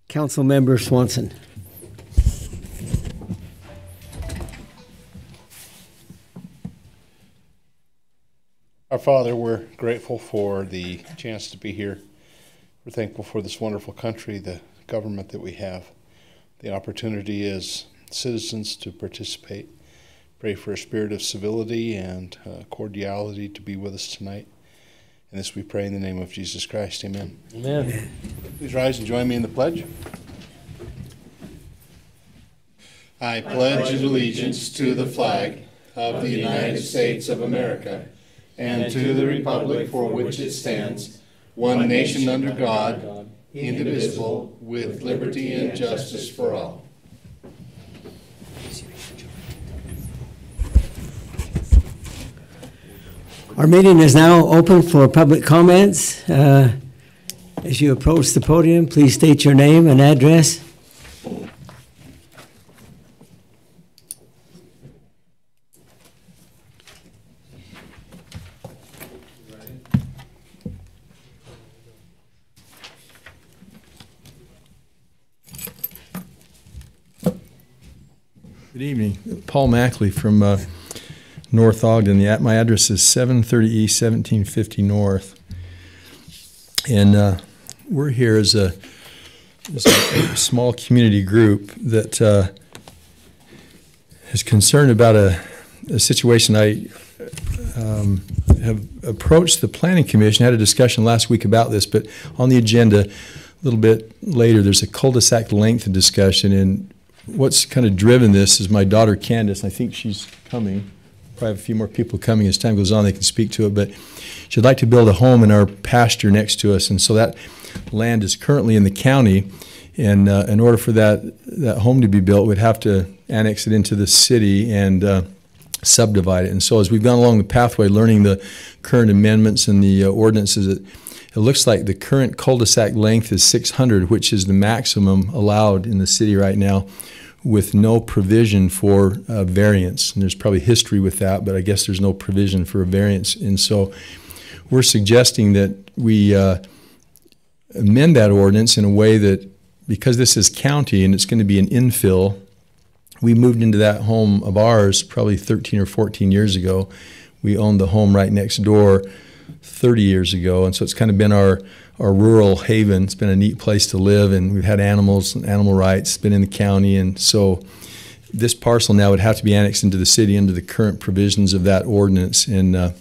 Councilmember Swanson. Our Father, we're grateful for the chance to be here. We're thankful for this wonderful country, the government that we have, the opportunity as citizens to participate. Pray for a spirit of civility and cordiality to be with us tonight. And this we pray in the name of Jesus Christ. Amen. Amen. Please rise and join me in the pledge. I pledge allegiance to the flag of the United States of America and to the republic for which it stands, one nation under God, indivisible, with liberty and justice for all. Our meeting is now open for public comments. As you approach the podium, please state your name and address. Good evening. Paul Mackley from North Ogden. My address is 730 East, 1750 North. And we're here as a small community group that is concerned about a situation. I have approached the Planning Commission, had a discussion last week about this, but on the agenda a little bit later, there's a cul-de-sac length discussion, and what's kind of driven this is my daughter Candace, and I think she's coming. Probably have a few more people coming as time goes on. They can speak to it, but she'd like to build a home in our pasture next to us, and so that land is currently in the county. And in order for that home to be built, we'd have to annex it into the city and subdivide it. And so as we've gone along the pathway, learning the current amendments and the ordinances, it looks like the current cul-de-sac length is 600, which is the maximum allowed in the city right now, with no provision for variance. And there's probably history with that, but I guess there's no provision for a variance. And so we're suggesting that we amend that ordinance in a way that, because this is county and it's going to be an infill, we moved into that home of ours probably 13 or 14 years ago. We owned the home right next door 30 years ago, and so it's kind of been our rural haven. It's been a neat place to live, and we've had animals and animal rights, been in the county, and so this parcel now would have to be annexed into the city under the current provisions of that ordinance. And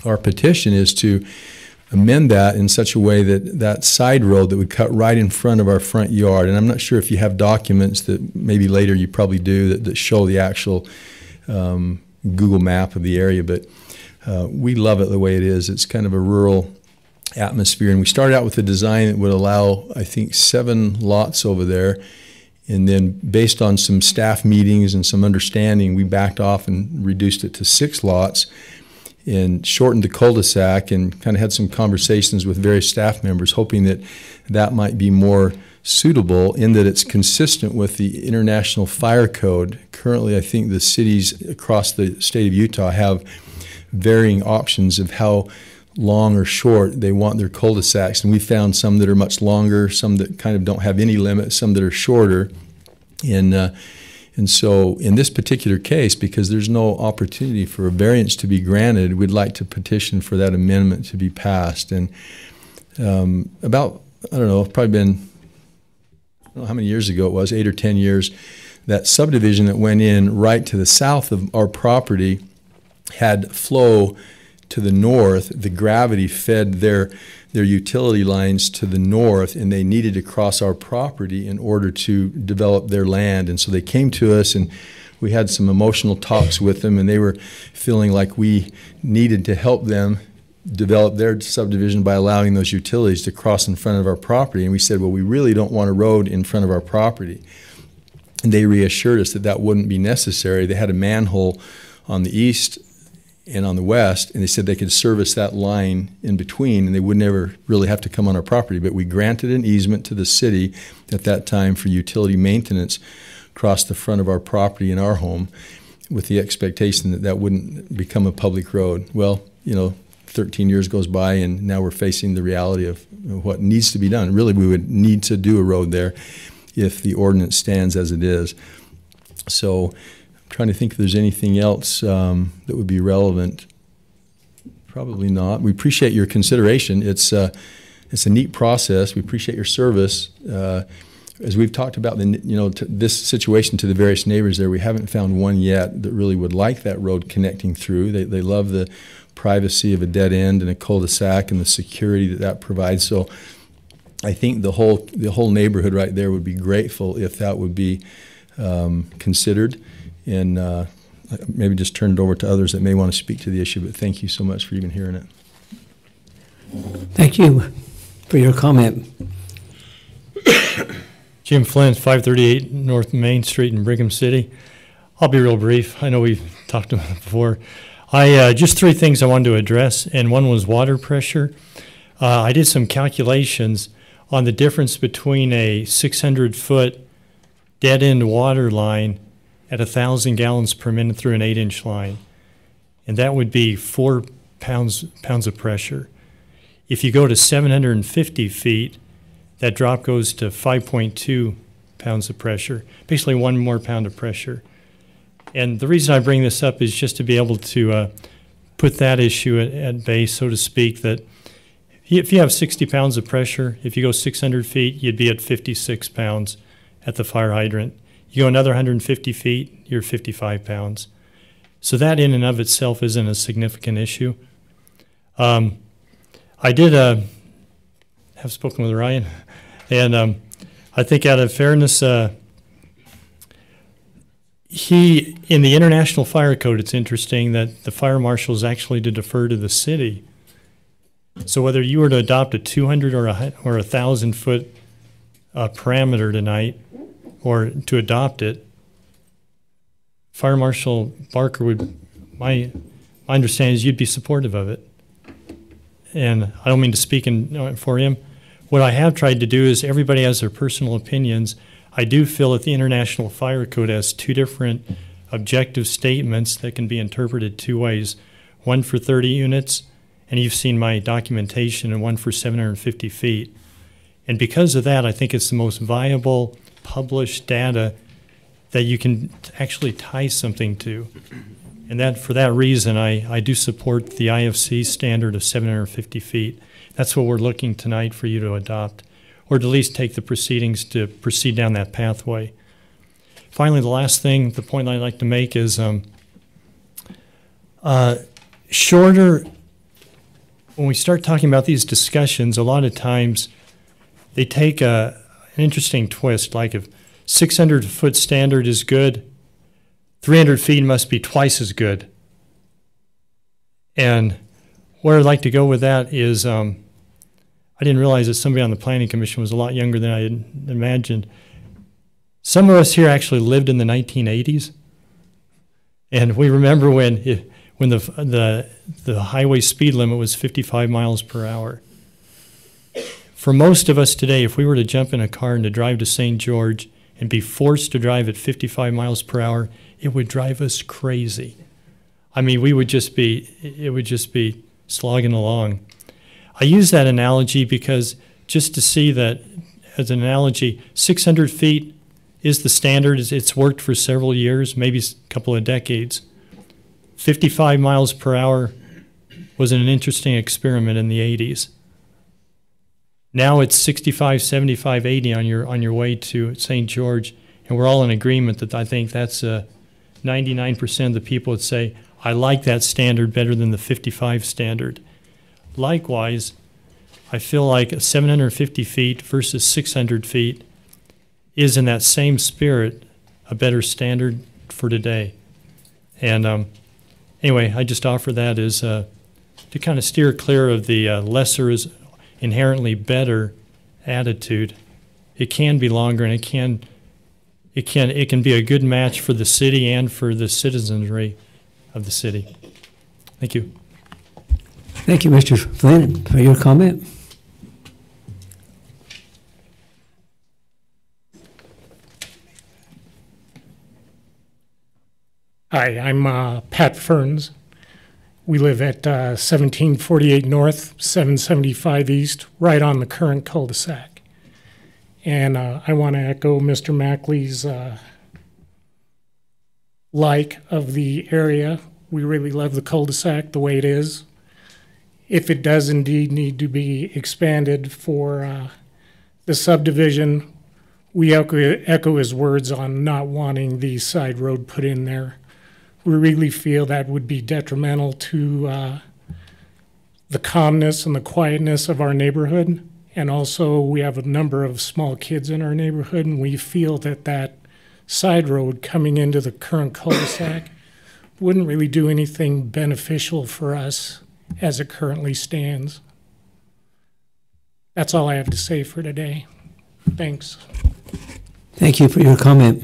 our petition is to amend that in such a way that that side road that would cut right in front of our front yard, and I'm not sure if you have documents that maybe later you probably do that show the actual Google map of the area, but we love it the way it is. It's kind of a rural atmosphere, and we started out with a design that would allow, I think, 7 lots over there, and then based on some staff meetings and some understanding, we backed off and reduced it to 6 lots and shortened the cul-de-sac, and kind of had some conversations with various staff members, hoping that that might be more suitable in that it's consistent with the International Fire Code. Currently, I think the cities across the state of Utah have varying options of how long or short they want their cul-de-sacs, and we found some that are much longer, some that kind of don't have any limit, some that are shorter. And so in this particular case, because there's no opportunity for a variance to be granted, we'd like to petition for that amendment to be passed. And about, I don't know, it's probably been, I don't know how many years ago it was, 8 or 10 years, that subdivision that went in right to the south of our property had flow to the north. The gravity fed their utility lines to the north, and they needed to cross our property in order to develop their land. And so they came to us, and we had some emotional talks with them, and they were feeling like we needed to help them develop their subdivision by allowing those utilities to cross in front of our property. And we said, well, we really don't want a road in front of our property. And they reassured us that that wouldn't be necessary. They had a manhole on the east and on the west, and they said they could service that line in between, and they would never really have to come on our property. But we granted an easement to the city at that time for utility maintenance across the front of our property in our home, with the expectation that that wouldn't become a public road. Well, you know, 13 years goes by, and now we're facing the reality of what needs to be done. Really, we would need to do a road there if the ordinance stands as it is. So I'm trying to think if there's anything else that would be relevant. Probably not. We appreciate your consideration. It's a neat process. We appreciate your service. As we've talked about this situation to the various neighbors there, we haven't found one yet that really would like that road connecting through. They love the privacy of a dead end and a cul-de-sac and the security that provides. So I think the whole neighborhood right there would be grateful if that would be considered, and maybe just turn it over to others that may want to speak to the issue. But thank you so much for even hearing it. Thank you for your comment. Jim Flynn, 538 North Main Street in Brigham City. I'll be real brief. I know we've talked about it before. Just three things I wanted to address, and one was water pressure. I did some calculations on the difference between a 600-foot dead-end water line at 1,000 gallons per minute through an 8-inch line, and that would be 4 pounds of pressure. If you go to 750 feet, that drop goes to 5.2 pounds of pressure, basically 1 more pound of pressure. And the reason I bring this up is just to be able to put that issue at base, so to speak, that if you have 60 pounds of pressure, if you go 600 feet, you'd be at 56 pounds at the fire hydrant. You go another 150 feet, you're 55 pounds. So that in and of itself isn't a significant issue. I did have spoken with Ryan, and I think out of fairness, in the International Fire Code, it's interesting that the fire marshal is actually to defer to the city. So whether you were to adopt a 200 or a 1,000-foot parameter tonight, or to adopt it, Fire Marshal Barker would, my understanding is you'd be supportive of it. And I don't mean to speak for him. What I have tried to do is everybody has their personal opinions. I do feel that the International Fire Code has two different objective statements that can be interpreted two ways. One for 30 units, and you've seen my documentation, and one for 750 feet. And because of that, I think it's the most viable published data that you can actually tie something to. And that, for that reason, I do support the IFC standard of 750 feet. That's what we're looking tonight for you to adopt, or to at least take the proceedings to proceed down that pathway. Finally, the last thing, the point I'd like to make is shorter, when we start talking about these discussions, a lot of times they take an interesting twist, like if 600-foot standard is good, 300 feet must be twice as good. And where I'd like to go with that is I didn't realize that somebody on the Planning Commission was a lot younger than I had imagined. Some of us here actually lived in the 1980s, and we remember when the highway speed limit was 55 miles per hour. For most of us today, if we were to jump in a car and to drive to St. George and be forced to drive at 55 miles per hour, it would drive us crazy. I mean, it would just be slogging along. I use that analogy because just to see that, as an analogy, 600 feet is the standard. It's worked for several years, maybe a couple of decades. 55 miles per hour was an interesting experiment in the 80s. Now it's 65, 75, 80 on your way to St. George, and we're all in agreement that I think that's 99% of the people would say, I like that standard better than the 55 standard. Likewise, I feel like 750 feet versus 600 feet is, in that same spirit, a better standard for today. And anyway, I just offer that as to kind of steer clear of the lesser is inherently better attitude. It can be longer, and it can be a good match for the city and for the citizenry of the city. Thank you. Thank you, Mr. Flynn, for your comment. Hi, I'm Pat Ferns, We live at 1748 North, 775 East, right on the current cul-de-sac. And I want to echo Mr. Mackley's like of the area. We really love the cul-de-sac the way it is. If it does indeed need to be expanded for the subdivision, we echo his words on not wanting the side road put in there. We really feel that would be detrimental to the calmness and the quietness of our neighborhood. And also, we have a number of small kids in our neighborhood, and we feel that that side road coming into the current cul-de-sac wouldn't really do anything beneficial for us as it currently stands. That's all I have to say for today. Thanks. Thank you for your comment.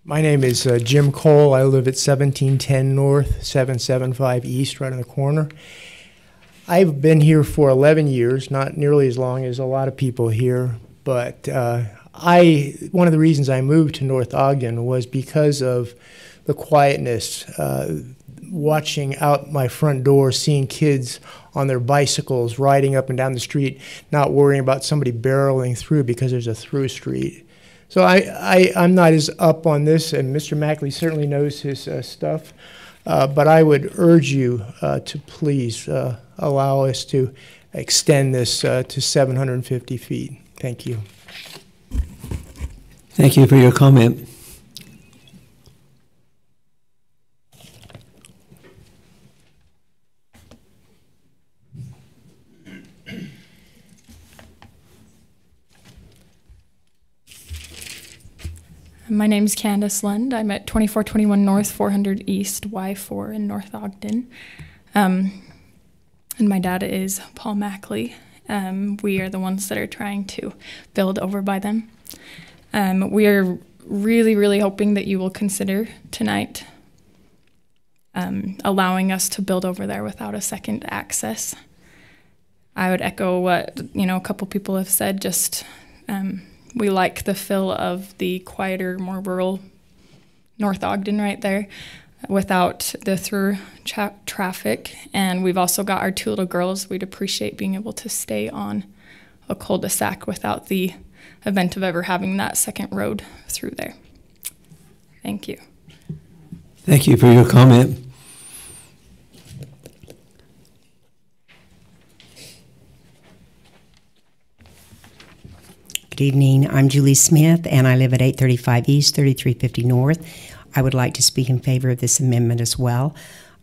My name is Jim Cole. I live at 1710 North, 775 East, right on the corner. I've been here for 11 years, not nearly as long as a lot of people here, but one of the reasons I moved to North Ogden was because of the quietness, watching out my front door, seeing kids on their bicycles riding up and down the street, not worrying about somebody barreling through because there's a through street. So I'm not as up on this, and Mr. Mackley certainly knows his stuff, but I would urge you to please allow us to extend this to 750 feet. Thank you. Thank you for your comment. My name is Candace Lund. I'm at 2421 North, 400 East, Y4 in North Ogden. And my dad is Paul Mackley. We are the ones that are trying to build over by them. We are really, really hoping that you will consider tonight allowing us to build over there without a second access. I would echo what, a couple people have said, just we like the feel of the quieter, more rural North Ogden right there without the through traffic. And we've also got our two little girls. We'd appreciate being able to stay on a cul-de-sac without the event of ever having that second road through there. Thank you. Thank you for your comment. Good evening. I'm Julie Smith, and I live at 835 East, 3350 North. I would like to speak in favor of this amendment as well.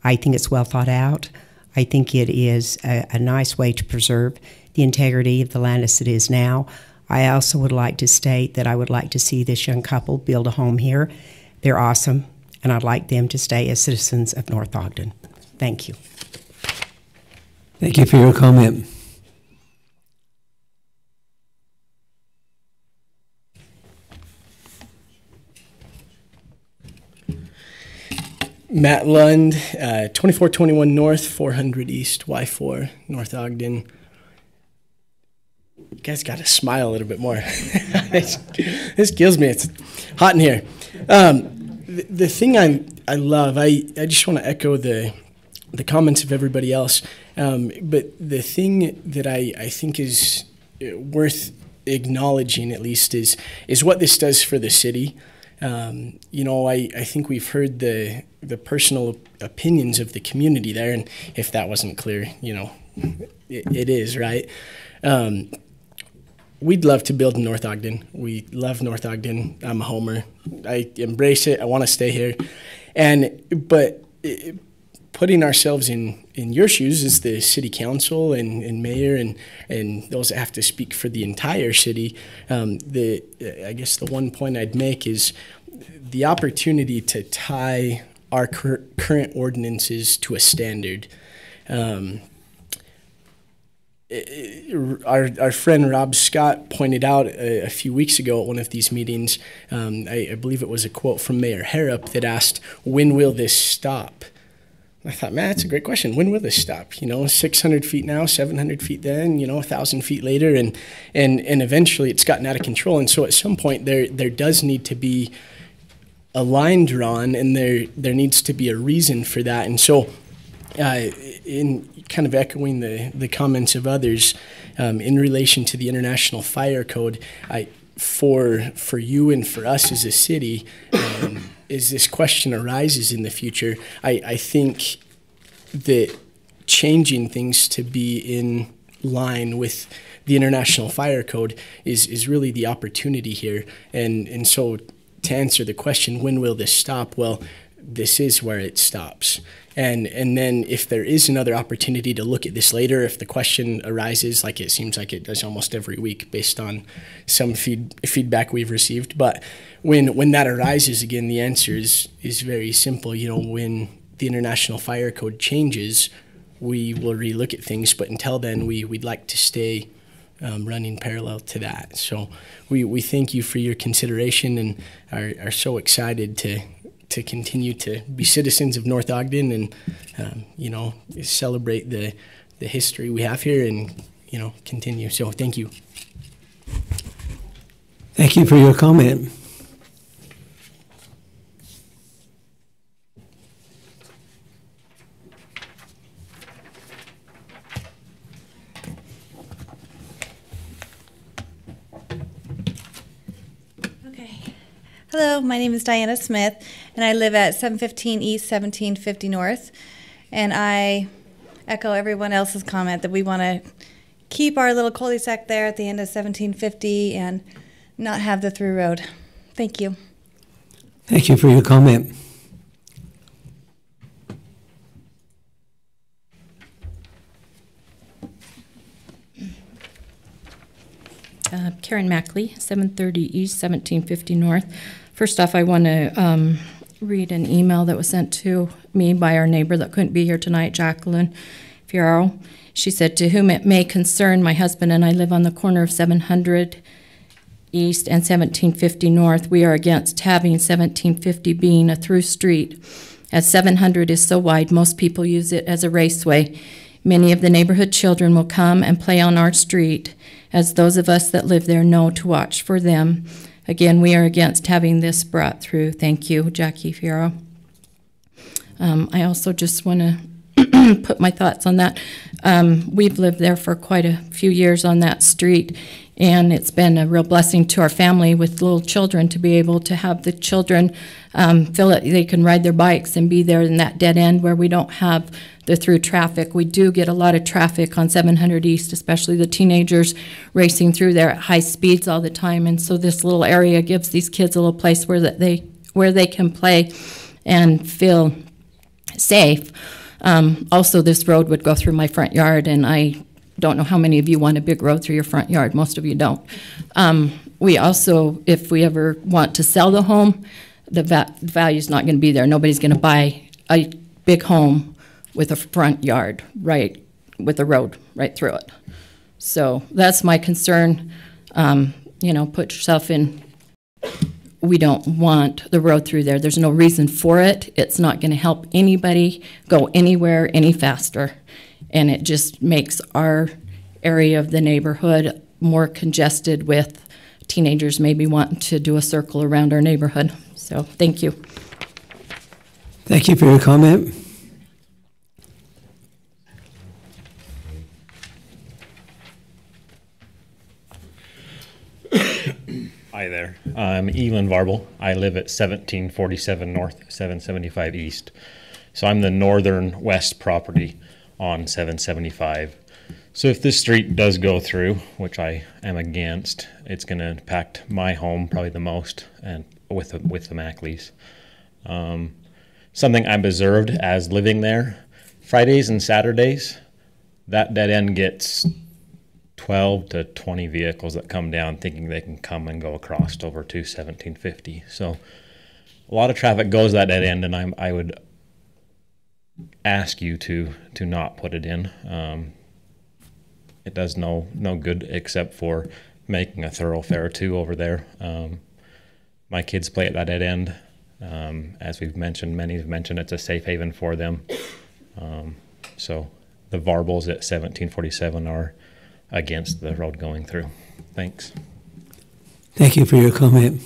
I think it's well thought out. I think it is a nice way to preserve the integrity of the land as it is now. I also would like to state that I would like to see this young couple build a home here. They're awesome, and I'd like them to stay as citizens of North Ogden. Thank you. Thank you for your comment. Matt Lund, 2421 North, 400 East, Y4, North Ogden. You guys got to smile a little bit more. This kills me. It's hot in here. The thing I love, I just want to echo the comments of everybody else, but the thing that I think is worth acknowledging, at least, is what this does for the city. I think we've heard the personal opinions of the community there, and if that wasn't clear, it is, right? We'd love to build in North Ogden. We love North Ogden. I'm a homer. I embrace it. I want to stay here. But putting ourselves in your shoes as the city council and mayor and those that have to speak for the entire city, I guess the one point I'd make is the opportunity to tie our current ordinances to a standard. Our friend Rob Scott pointed out a few weeks ago at one of these meetings, I believe it was a quote from Mayor Harrop that asked, "When will this stop?" I thought, man, that's a great question. When will this stop? 600 feet now, 700 feet then, 1,000 feet later, and eventually it's gotten out of control. And so at some point there does need to be a line drawn, and there needs to be a reason for that. And so in kind of echoing the comments of others in relation to the International Fire Code, for you and for us as a city, as this question arises in the future, I think that changing things to be in line with the International Fire Code is really the opportunity here. And so to answer the question, when will this stop? Well, this is where it stops. And then if there is another opportunity to look at this later, if the question arises, like it seems like it does almost every week based on some feedback we've received, but when that arises again, the answer is very simple. When the International Fire Code changes, we will relook at things, but until then, we'd like to stay running parallel to that. So we thank you for your consideration and are so excited to continue to be citizens of North Ogden and, celebrate the history we have here and, continue. So thank you. Thank you for your comment. Hello, my name is Diana Smith, and I live at 715 East, 1750 North. And I echo everyone else's comment that we want to keep our little cul-de-sac there at the end of 1750 and not have the through road. Thank you. Thank you for your comment. Karen Mackley, 730 East, 1750 North. First off, I want to read an email that was sent to me by our neighbor that couldn't be here tonight, Jacqueline Fierro. She said, "To whom it may concern, my husband and I live on the corner of 700 East and 1750 North. We are against having 1750 being a through street. As 700 is so wide, most people use it as a raceway. Many of the neighborhood children will come and play on our street, as those of us that live there know to watch for them. Again, we are against having this brought through." Thank you, Jackie Fierro. I also just want to put my thoughts on that. We've lived there for quite a few years on that street, and it's been a real blessing to our family with little children to be able to have the children feel that they can ride their bikes and be there in that dead end where we don't have the through traffic. We do get a lot of traffic on 700 East, especially the teenagers racing through there at high speeds all the time, and so this little area gives these kids a little place where they can play and feel safe. Also, this road would go through my front yard, and I don't know how many of you want a big road through your front yard. Most of you don't. We also, if we ever want to sell the home, the value's not going to be there. Nobody's going to buy a big home with a front yard, right, with a road right through it. So that's my concern. Put yourself in. We don't want the road through there. There's no reason for it. It's not going to help anybody go anywhere any faster. And it just makes our area of the neighborhood more congested with teenagers maybe wanting to do a circle around our neighborhood. So thank you. Thank you for your comment. Hi there. I'm Elin Varble. I live at 1747 North, 775 East. So I'm the northern west property on 775. So if this street does go through, which I am against, it's going to impact my home probably the most, and with the Mackleys. Something I've observed as living there, Fridays and Saturdays, that dead end gets 12 to 20 vehicles that come down thinking they can come and go across over to 1750. So a lot of traffic goes that dead end, and I would ask you to not put it in. It does no good except for making a thoroughfare too over there. My kids play at that dead end. As we've mentioned, many have mentioned, it's a safe haven for them. So the Varbles at 1747 are against the road going through. Thanks. Thank you for your comment.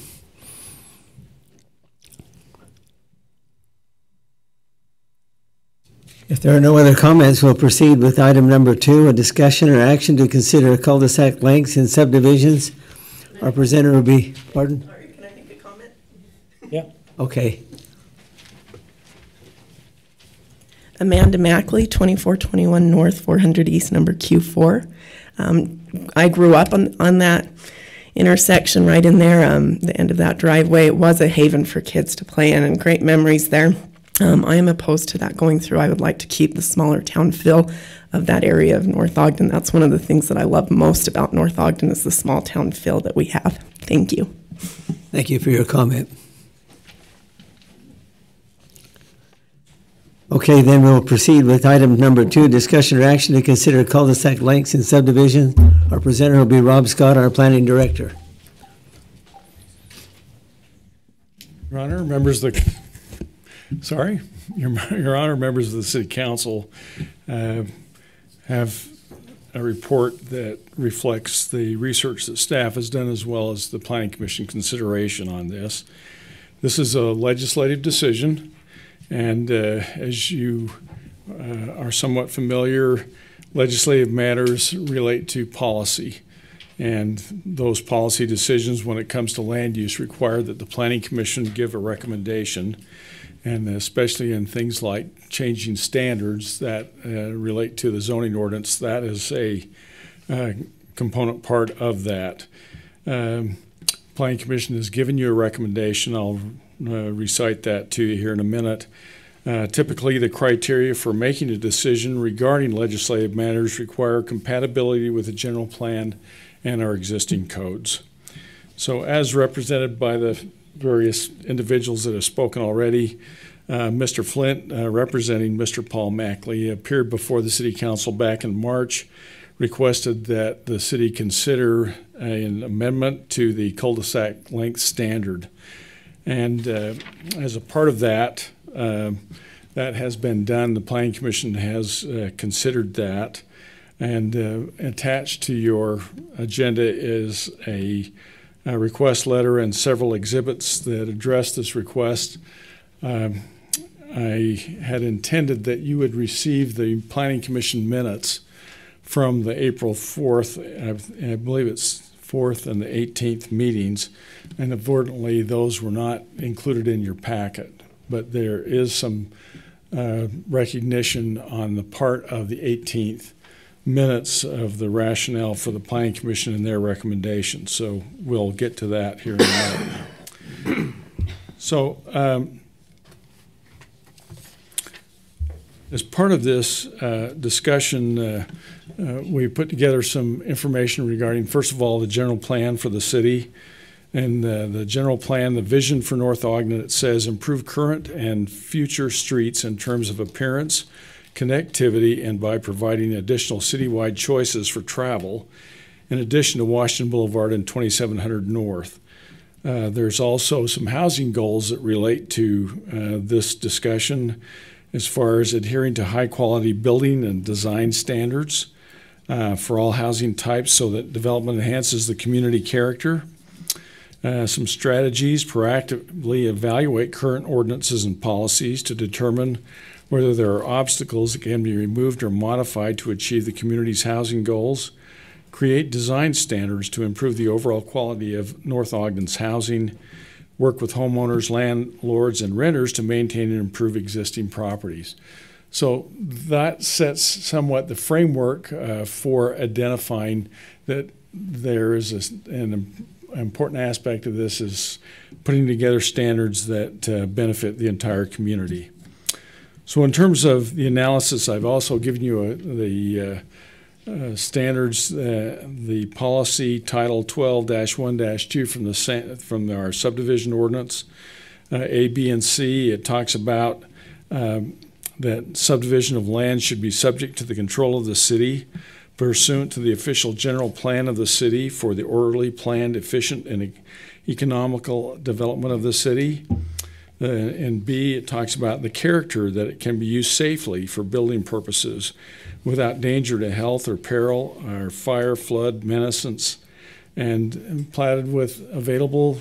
If there are no other comments, we'll proceed with item number 2, a discussion or action to consider cul-de-sac lengths in subdivisions. Our presenter will be, pardon? Sorry, can I make a comment? Yeah. Okay. Amanda Mackley, 2421 North, 400 East, number Q4. I grew up on that intersection right in there, the end of that driveway. It was a haven for kids to play in and great memories there. I am opposed to that going through. I would like to keep the smaller town feel of that area of North Ogden. That's one of the things that I love most about North Ogden is the small town feel that we have. Thank you. Thank you for your comment. Okay, then we'll proceed with item number 2, discussion or action to consider cul-de-sac lengths in subdivision. Our presenter will be Rob Scott, our planning director. Your Honor, members of the Your Honor, members of the City Council have a report that reflects the research that staff has done as well as the Planning Commission consideration on this. This is a legislative decision, and as you are somewhat familiar, legislative matters relate to policy. And those policy decisions, when it comes to land use, require that the Planning Commission give a recommendation. And especially in things like changing standards that relate to the zoning ordinance, that is a component part of that. Planning Commission has given you a recommendation. I'll recite that to you here in a minute. Typically, the criteria for making a decision regarding legislative matters require compatibility with the general plan and our existing codes. So as represented by the various individuals that have spoken already. Mr. Flint, representing Mr. Paul Mackley, appeared before the City Council back in March, requested that the city consider an amendment to the cul-de-sac length standard. And as a part of that, that has been done. The Planning Commission has considered that. And attached to your agenda is a request letter and several exhibits that address this request. I had intended that you would receive the Planning Commission minutes from the April 4th, I believe it's 4th and the 18th meetings, and unfortunately those were not included in your packet. But there is some recognition on the part of the 18th minutes of the rationale for the Planning Commission and their recommendations. So we'll get to that here in a minute. So as part of this discussion, we put together some information regarding, first of all, the general plan for the city. And the general plan, the vision for North Ogden, it says improve current and future streets in terms of appearance, connectivity, and by providing additional citywide choices for travel, in addition to Washington Boulevard and 2700 North. There's also some housing goals that relate to this discussion as far as adhering to high-quality building and design standards for all housing types so that development enhances the community character. Some strategies, proactively evaluate current ordinances and policies to determine whether there are obstacles that can be removed or modified to achieve the community's housing goals. Create design standards to improve the overall quality of North Ogden's housing. Work with homeowners, landlords, and renters to maintain and improve existing properties. So that sets somewhat the framework for identifying that there is an important aspect of this is putting together standards that benefit the entire community. So in terms of the analysis, I've also given you the standards, the policy title 12-1-2 from our subdivision ordinance, A, B, and C. It talks about that subdivision of land should be subject to the control of the city pursuant to the official general plan of the city for the orderly, planned, efficient, and economical development of the city. And B, it talks about the character that it can be used safely for building purposes without danger to health or peril or fire, flood, menace, and platted with available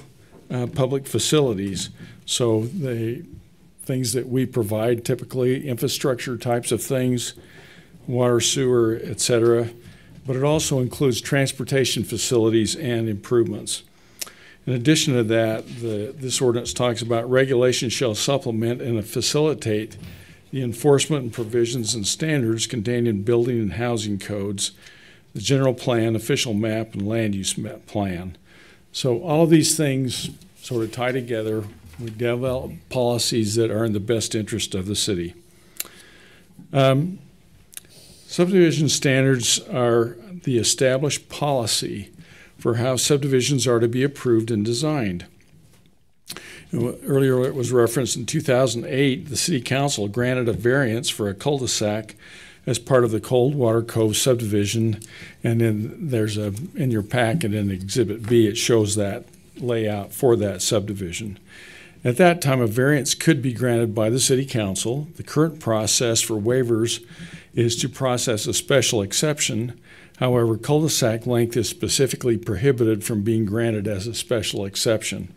public facilities. So the things that we provide, typically infrastructure types of things, water, sewer, etc., but it also includes transportation facilities and improvements. In addition to that, this ordinance talks about regulations shall supplement and facilitate the enforcement and provisions and standards contained in building and housing codes, the general plan, official map, and land use plan. So all of these things sort of tie together. We develop policies that are in the best interest of the city. Subdivision standards are the established policy for how subdivisions are to be approved and designed. Earlier it was referenced in 2008, the City Council granted a variance for a cul-de-sac as part of the Coldwater Cove subdivision, and then there's in your packet in Exhibit B, it shows that layout for that subdivision. At that time, a variance could be granted by the City Council. The current process for waivers is to process a special exception. However, cul-de-sac length is specifically prohibited from being granted as a special exception.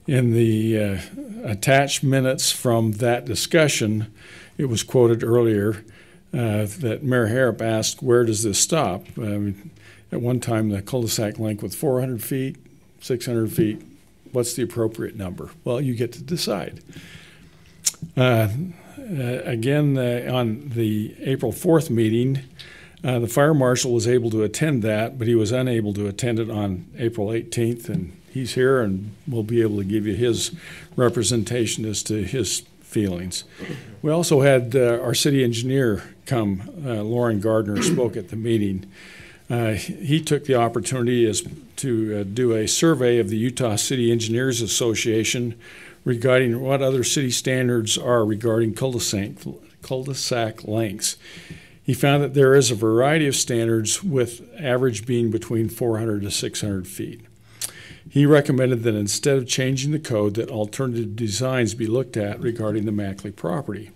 In the attached minutes from that discussion, it was quoted earlier that Mayor Harrop asked, where does this stop? At one time, the cul-de-sac length was 400 feet, 600 feet. What's the appropriate number? Well, you get to decide. Again, on the April 4th meeting, the fire marshal was able to attend that, but he was unable to attend it on April 18th, and he's here and will be able to give you his representation as to his feelings. We also had our city engineer come. Lauren Gardner spoke at the meeting. He took the opportunity to do a survey of the Utah City Engineers Association regarding what other city standards are regarding cul-de-sac lengths. He found that there is a variety of standards, with average being between 400 to 600 feet. He recommended that instead of changing the code, that alternative designs be looked at regarding the Mackley property.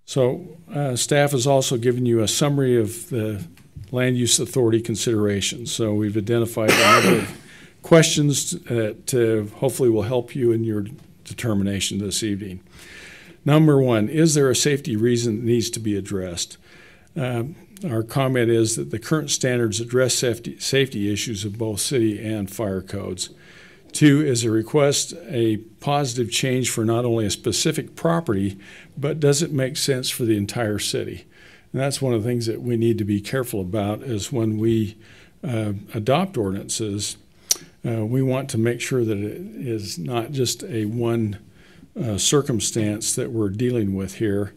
So staff has also given you a summary of the Land Use Authority considerations. So we've identified a number of questions that hopefully will help you in your determination this evening. Number one, is there a safety reason that needs to be addressed? Our comment is that the current standards address safety issues of both city and fire codes. Two, is a request a positive change for not only a specific property, but does it make sense for the entire city? And that's one of the things that we need to be careful about, is when we adopt ordinances, we want to make sure that it is not just a one circumstance that we're dealing with here.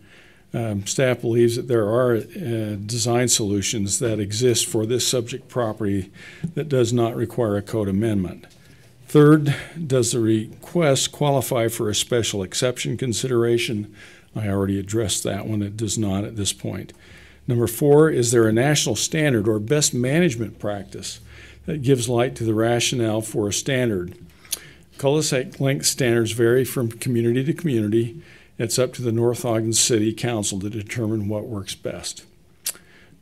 Staff believes that there are design solutions that exist for this subject property that does not require a code amendment. Third, does the request qualify for a special exception consideration? I already addressed that one. It does not at this point. Number four, is there a national standard or best management practice that gives light to the rationale for a standard? Cul-de-sac length standards vary from community to community. It's up to the North Ogden City Council to determine what works best.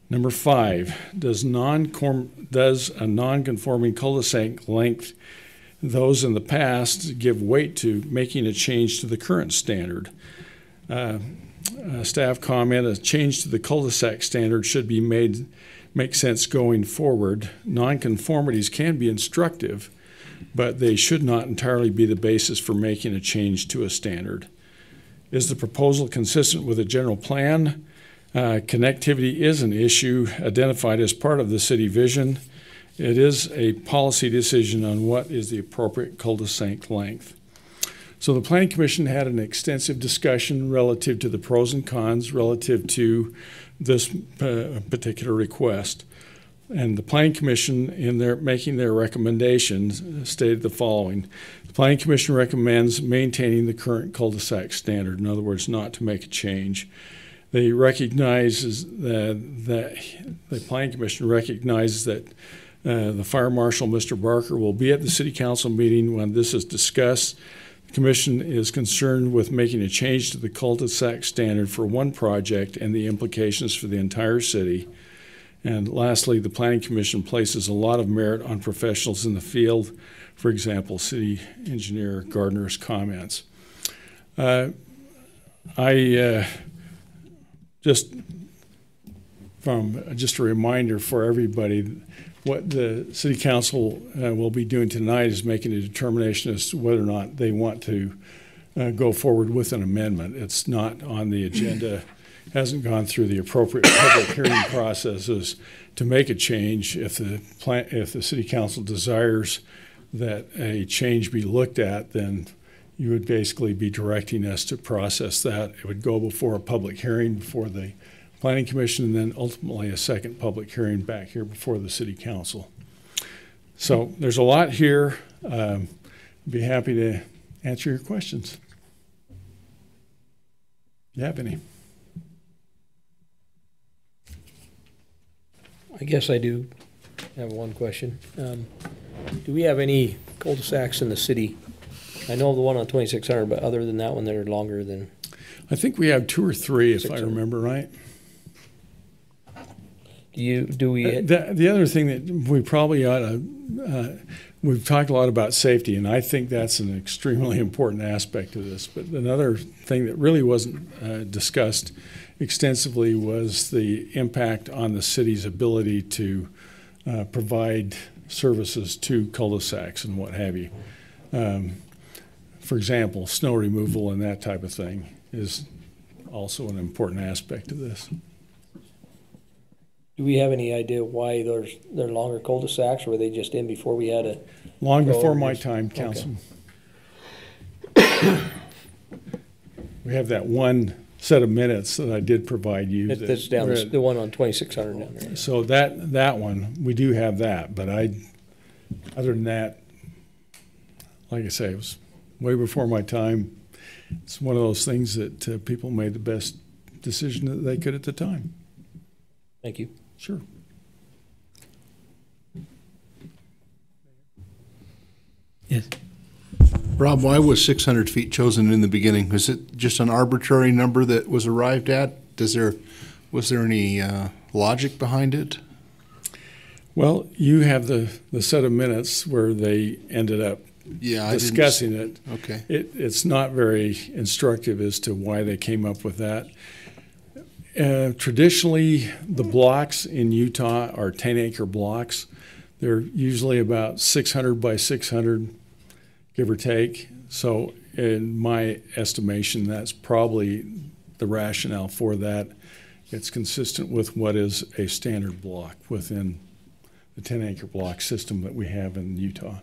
Number five, does a non-conforming cul-de-sac length, those in the past, give weight to making a change to the current standard? Staff comment, a change to the cul-de-sac standard should be make sense going forward. Nonconformities can be instructive, but they should not entirely be the basis for making a change to a standard. Is the proposal consistent with a general plan? Connectivity is an issue identified as part of the city vision. It is a policy decision on what is the appropriate cul-de-sac length. So the Planning Commission had an extensive discussion relative to the pros and cons relative to this particular request. And the Planning Commission, in making their recommendations, stated the following. The Planning Commission recommends maintaining the current cul-de-sac standard, in other words, not to make a change. They recognize that the Planning Commission recognizes that the Fire Marshal, Mr. Barker, will be at the City Council meeting when this is discussed. The Commission is concerned with making a change to the cul-de-sac standard for one project and the implications for the entire city. And lastly, the Planning Commission places a lot of merit on professionals in the field, for example, City Engineer Gardner's comments. Just a reminder for everybody, what the City Council will be doing tonight is making a determination as to whether or not they want to go forward with an amendment. It's not on the agenda, hasn't gone through the appropriate public hearing processes to make a change. If the City Council desires that a change be looked at, then you would basically be directing us to process that. It would go before a public hearing before the Planning Commission, and then ultimately a second public hearing back here before the City Council. So there's a lot here. Be happy to answer your questions. Do you have any? I guess I do have one question. Do we have any cul-de-sacs in the city? I know of the one on 2600, but other than that one, that are longer than... I think we have 2 or 3, if I remember right. Do we? The other thing that we probably ought to, we've talked a lot about safety, and I think that's an extremely important aspect of this. But another thing that really wasn't discussed extensively was the impact on the city's ability to provide services to cul-de-sacs and what have you. For example, snow removal and that type of thing is also an important aspect of this. Do we have any idea why they're longer cul-de-sacs, or were they just in before we had a... Long before my time, Councilman. Okay. We have that one set of minutes that I did provide you. That's down the one on 2600 down there. So that one, we do have that, but other than that, like I say, it was way before my time. It's one of those things that people made the best decision that they could at the time. Thank you. Sure. Yes. Rob, why was 600 feet chosen in the beginning? Was it just an arbitrary number that was arrived at? Was there any logic behind it? Well, you have the set of minutes where they ended up discussing it. Okay. It's not very instructive as to why they came up with that. Traditionally, the blocks in Utah are 10-acre blocks. They're usually about 600 by 600, give or take. So in my estimation, that's probably the rationale for that. It's consistent with what is a standard block within the 10-acre block system that we have in Utah.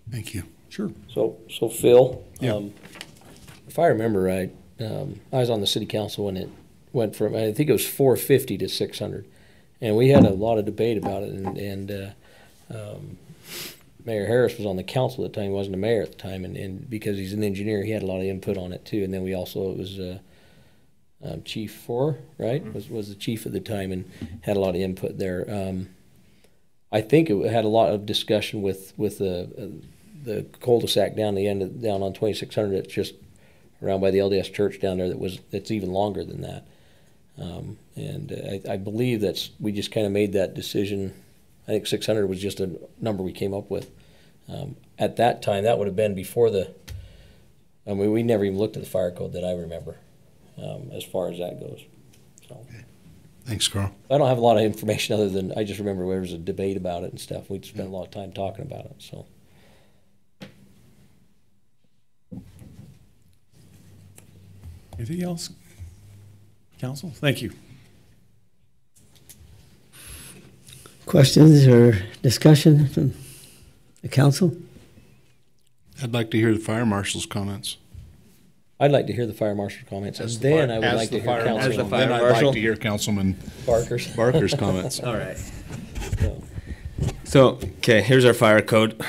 Thank you. Sure. So Phil, yeah. If I remember right, I was on the city council when it went from, I think it was 450 to 600, and we had a lot of debate about it. And Mayor Harris was on the council at the time. He wasn't a mayor at the time, and because he's an engineer, he had a lot of input on it too. And then we also, it was Chief Four, right? Was the chief at the time and had a lot of input there. I think it had a lot of discussion with the cul-de-sac down the end down on 2600. It's just around by the LDS church down there that's even longer than that. And I believe we just kind of made that decision. I think 600 was just a number we came up with. At that time, that would have been before we never even looked at the fire code that I remember, as far as that goes. So. Thanks, Carl. I don't have a lot of information other than I just remember there was a debate about it and stuff. We'd spent a lot of time talking about it. So. Anything else, Council? Thank you. Questions or discussion from the Council? I'd like to hear the fire marshal's comments. I'd like to hear the fire marshal's comments, and then I would like to hear Councilman. Then I'd like to hear Councilman Barker's comments. All right. So, okay, here's our fire code.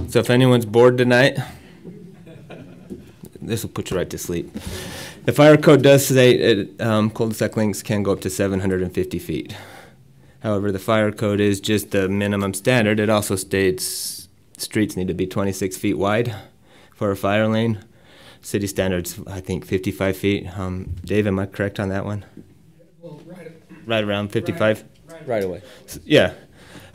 So if anyone's bored tonight, this will put you right to sleep. The fire code does say cul-de-sac lengths can go up to 750 feet. However, the fire code is just the minimum standard. It also states streets need to be 26 feet wide for a fire lane. City standards, I think, 55 feet. Dave, am I correct on that one? Well, right around 55? Right away. Yeah.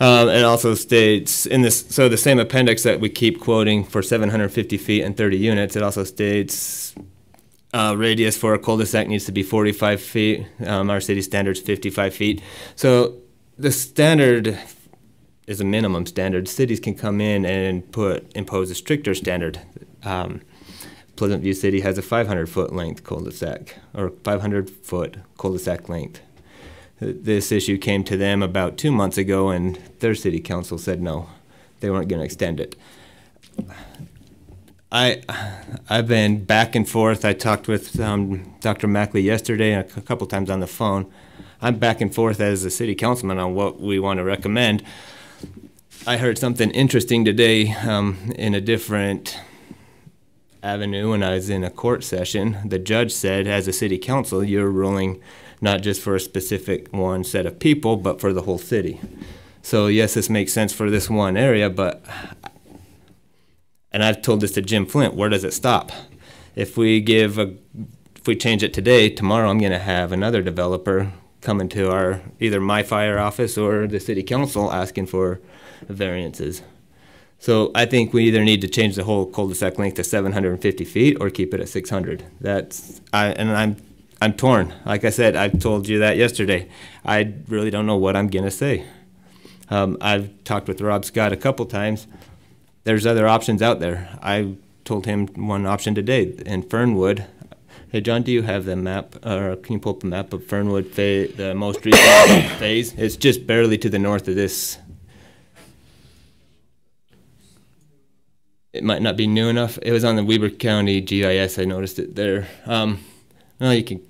And also states in this, so the same appendix that we keep quoting for 750 feet and 30 units, it also states radius for a cul-de-sac needs to be 45 feet. Our city standard's 55 feet. So the standard is a minimum standard. Cities can come in and impose a stricter standard. Pleasant View City has a 500-foot length cul-de-sac, or 500-foot cul-de-sac length. This issue came to them about 2 months ago, and their city council said no, they weren't going to extend it. I've been back and forth. I talked with Dr. Mackley yesterday and a couple times on the phone. I'm back and forth as a city councilman on what we want to recommend. I heard something interesting today in a different avenue when I was in a court session. The judge said, as a city council, you're ruling not just for a specific one set of people, but for the whole city. So yes, this makes sense for this one area, but, and I've told this to Jim Flint, where does it stop? If we change it today, tomorrow I'm gonna have another developer come into either my fire office or the city council asking for variances. So I think we either need to change the whole cul-de-sac length to 750 feet or keep it at 600. I'm torn. Like I said, I told you that yesterday. I really don't know what I'm gonna say. I've talked with Rob Scott a couple times. There's other options out there. I told him one option today in Fernwood. Hey John, do you have the map, or can you pull up a map of Fernwood, the most recent phase? It's just barely to the north of this. It might not be new enough. It was on the Weber County GIS. I noticed it there. Well, you can.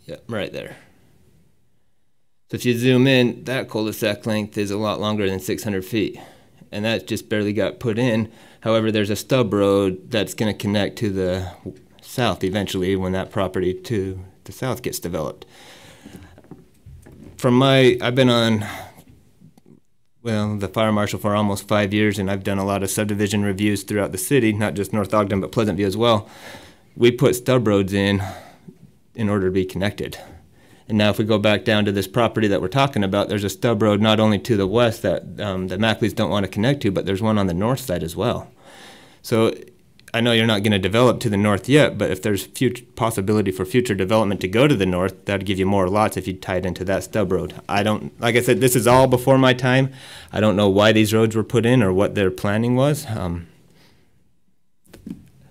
Yep, right there. So if you zoom in, that cul-de-sac length is a lot longer than 600 feet. And that just barely got put in. However, there's a stub road that's going to connect to the south eventually when that property to the south gets developed. I've been on, well, the fire marshal for almost 5 years, and I've done a lot of subdivision reviews throughout the city, not just North Ogden, but Pleasant View as well. We put stub roads in order to be connected. And now if we go back down to this property that we're talking about, there's a stub road not only to the west that the Mackleys don't want to connect to, but there's one on the north side as well. So I know you're not going to develop to the north yet, but if there's future possibility for future development to go to the north, that'd give you more lots if you tied into that stub road. Like I said, this is all before my time. I don't know why these roads were put in or what their planning was.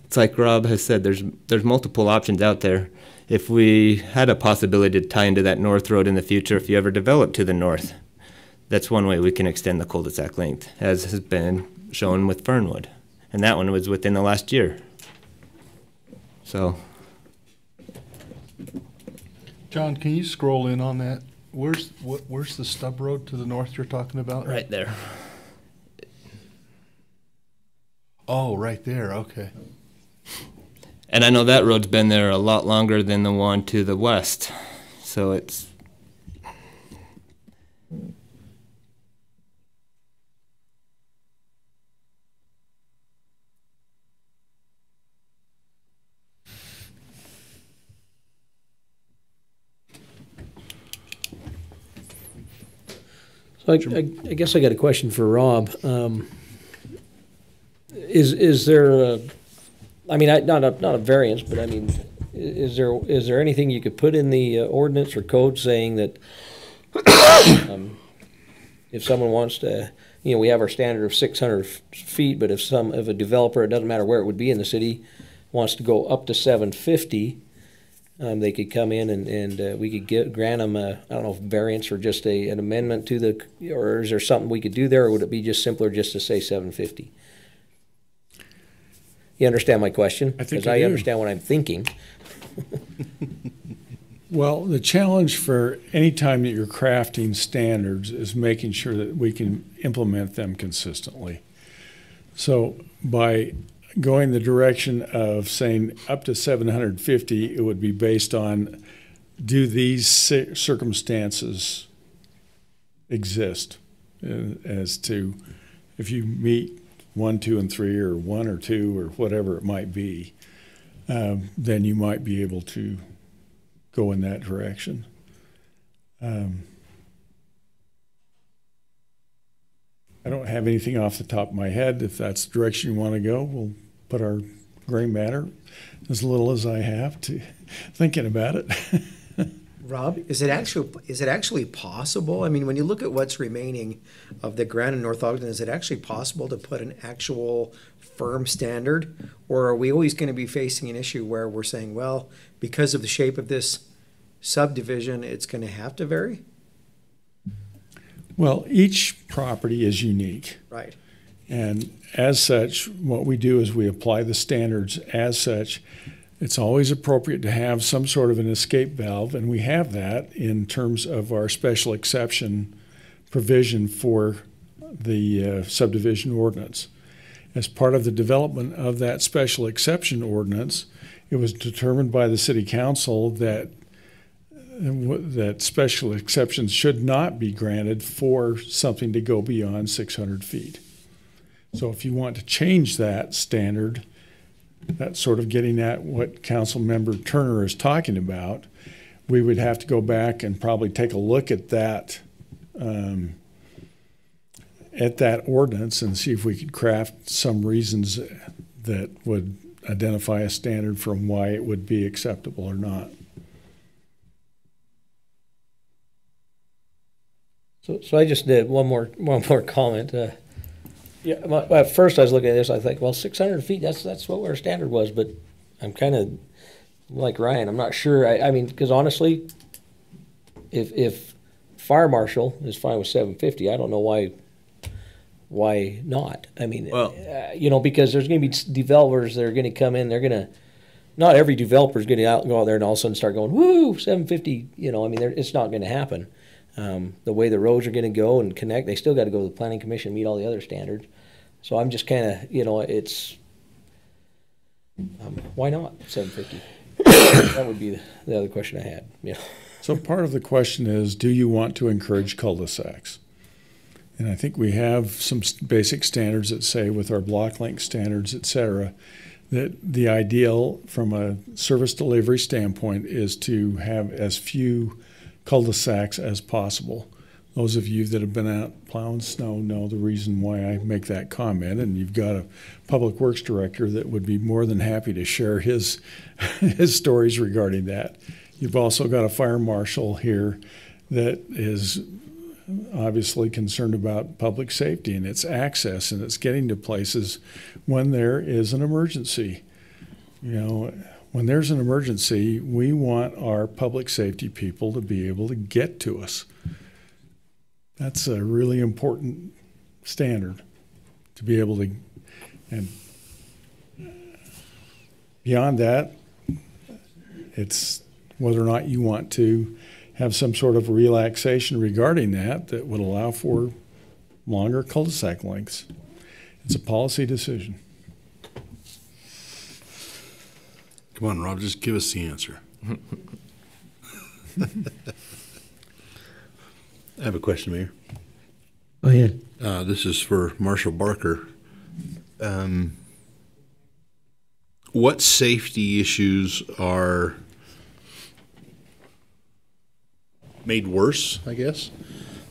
It's like Rob has said, there's multiple options out there. If we had a possibility to tie into that north road in the future, if you ever develop to the north, that's one way we can extend the cul-de-sac length, as has been shown with Fernwood. And that one was within the last year. So. John, can you scroll in on that? Where's the stub road to the north you're talking about? Right there. Oh, right there, okay. And I know that road's been there a lot longer than the one to the west. So it's. So I guess I got a question for Rob. Is there I mean, not a variance, but I mean, is there anything you could put in the ordinance or code saying that if someone wants to, we have our standard of 600 feet, but if a developer, it doesn't matter where it would be in the city, wants to go up to 750, they could come in and we could grant them I don't know, if variance or just an amendment to or is there something we could do there, or would it be just simpler just to say 750? You understand my question? I think Because I understand what I'm thinking. Well, the challenge for any time that you're crafting standards is making sure that we can implement them consistently. So by going the direction of saying up to 750, it would be based on, do these circumstances exist as to if you meet 1, 2, and 3, or 1 or 2, or whatever it might be, then you might be able to go in that direction. I don't have anything off the top of my head. If that's the direction you want to go, we'll put our gray matter, as little as I have, to thinking about it. Rob, is it actually possible? I mean, when you look at what's remaining of the ground in North Ogden, is it actually possible to put an actual firm standard? Or are we always going to be facing an issue where we're saying, well, because of the shape of this subdivision, it's going to have to vary? Well, each property is unique. Right. And as such, what we do is we apply the standards as such. It's always appropriate to have some sort of an escape valve, and we have that in terms of our special exception provision for the subdivision ordinance. As part of the development of that special exception ordinance, it was determined by the City Council that special exceptions should not be granted for something to go beyond 600 feet. So if you want to change that standard, that's sort of getting at what Council Member Turner is talking about, we would have to go back and probably take a look at that ordinance and see if we could craft some reasons that would identify a standard from why it would be acceptable or not. So I just did one more comment. At first I was looking at this, I think, well, 600 feet, that's what our standard was, but I'm kind of like Ryan, I'm not sure. I mean, because honestly, if fire marshal is fine with 750, I don't know why not. I mean, because there's going to be developers that are going to come in, not every developer is going to go out there and all of a sudden start going, woo, 750, I mean, it's not going to happen. The way the roads are going to go and connect, they still got to go to the Planning Commission, meet all the other standards. So I'm just kind of, it's, why not 750? That would be the other question I had. So part of the question is, do you want to encourage cul-de-sacs? And I think we have some basic standards that say, with our block length standards, et cetera, that the ideal from a service delivery standpoint is to have as few cul-de-sacs as possible. Those of you that have been out plowing snow know the reason why I make that comment, and you've got a public works director that would be more than happy to share his stories regarding that. You've also got a fire marshal here that is obviously concerned about public safety and its access and its getting to places when there is an emergency. When there's an emergency, we want our public safety people to be able to get to us. That's a really important standard to be able to, and beyond that, it's whether or not you want to have some sort of relaxation regarding that would allow for longer cul-de-sac lengths. It's a policy decision. Come on, Rob, just give us the answer. I have a question, Mayor. Go ahead. This is for Marshall Barker. What safety issues are made worse, I guess,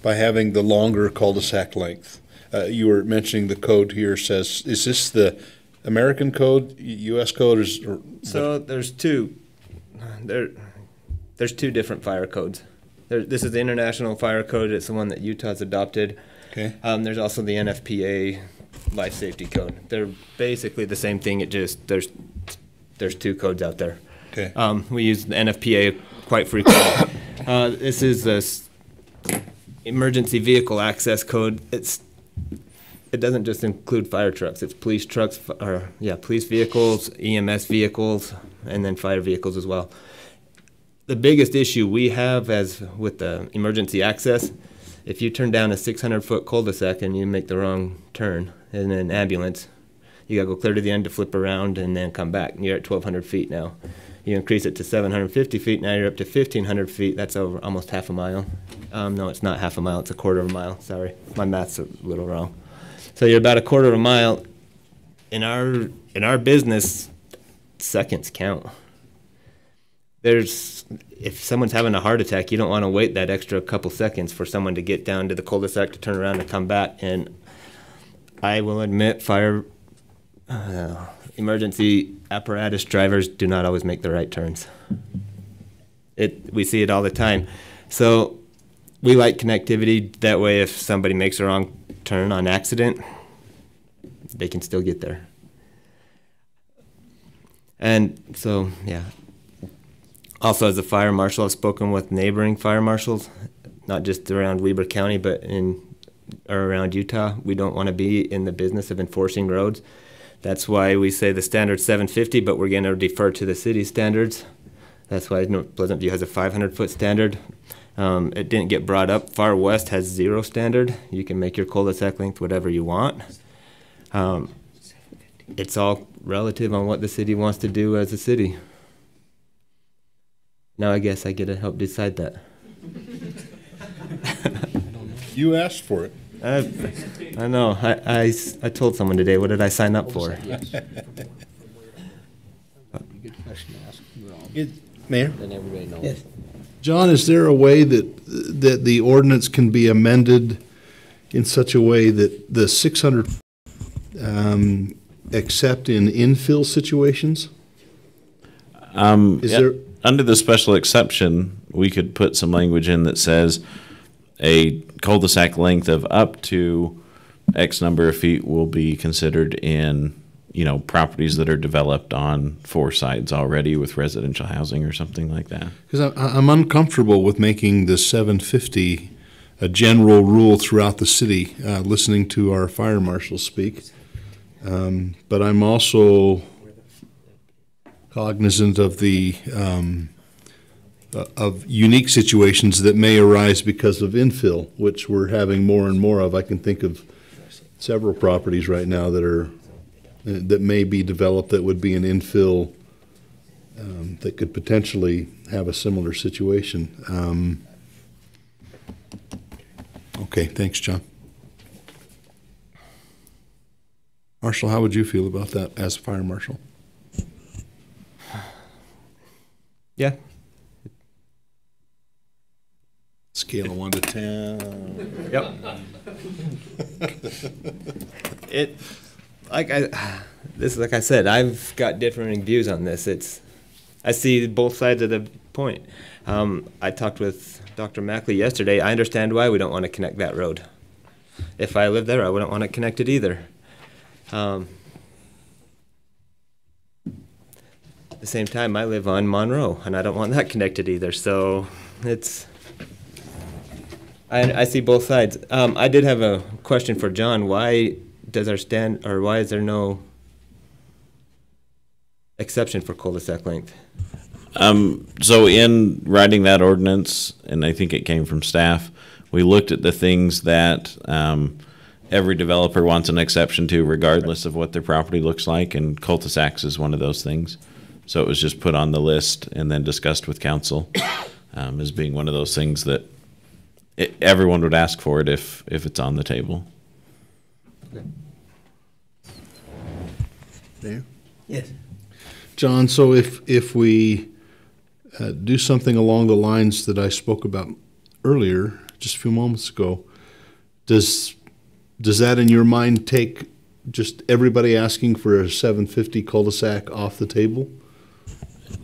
by having the longer cul-de-sac length? You were mentioning the code here says, is this the American code, U.S. code? So there's two. There's two different fire codes. This is the International Fire Code. It's the one that Utah's adopted. Okay. There's also the NFPA Life Safety Code. They're basically the same thing. It just there's two codes out there. Okay. We use the NFPA quite frequently. This is the emergency vehicle access code. It doesn't just include fire trucks. It's police trucks, police vehicles, EMS vehicles, and then fire vehicles as well. The biggest issue we have with the emergency access, if you turn down a 600-foot cul-de-sac and you make the wrong turn in an ambulance, you gotta go clear to the end to flip around and then come back. You're at 1,200 feet now. You increase it to 750 feet, now you're up to 1,500 feet. That's over almost half a mile. No, it's not half a mile, it's a quarter of a mile. Sorry, my math's a little wrong. So you're about a quarter of a mile. In our business, seconds count. If someone's having a heart attack, you don't want to wait that extra couple seconds for someone to get down to the cul-de-sac to turn around and come back. And I will admit, emergency apparatus drivers do not always make the right turns. We see it all the time. So we like connectivity. That way, if somebody makes a wrong turn on accident, they can still get there. And so, yeah. Also, as a fire marshal, I've spoken with neighboring fire marshals, not just around Weber County, but around Utah. We don't want to be in the business of enforcing roads. That's why we say the standard's 750, but we're going to defer to the city standards. That's why Pleasant View has a 500-foot standard. It didn't get brought up. Far West has 0 standard. You can make your cul-de-sac length whatever you want. It's all relative on what the city wants to do as a city. Now I guess I get to help decide that. You asked for it. I know. I told someone today, what did I sign up for? Good question to ask. Mayor? Then everybody knows. Yes. John, is there a way that the ordinance can be amended in such a way that the 600 except in infill situations? Under the special exception, we could put some language in that says a cul-de-sac length of up to X number of feet will be considered in, properties that are developed on 4 sides already with residential housing or something like that. Because I'm uncomfortable with making the 750 a general rule throughout the city, listening to our fire marshals speak. But I'm also cognizant of the of unique situations that may arise because of infill, which we're having more and more of. I can think of several properties right now that may be developed that would be an infill that could potentially have a similar situation. Okay, thanks, John. Marshall, how would you feel about that as a fire marshal? Yeah. Scale of 1 to 10. Yep. Like I said, I've got differing views on this. I see both sides of the point. I talked with Dr. Mackley yesterday. I understand why we don't want to connect that road. If I lived there, I wouldn't want to connect it either. At the same time, I live on Monroe, and I don't want that connected either. So I see both sides. I did have a question for John. Why is there no exception for cul-de-sac length? So in writing that ordinance, and I think it came from staff, we looked at the things that every developer wants an exception to regardless of what their property looks like, and cul-de-sacs is one of those things. So it was just put on the list and then discussed with council as being one of those things that everyone would ask for it if it's on the table. Okay. There? Yes. John, so if we do something along the lines that I spoke about earlier, just a few moments ago, does that in your mind take just everybody asking for a 750 cul-de-sac off the table?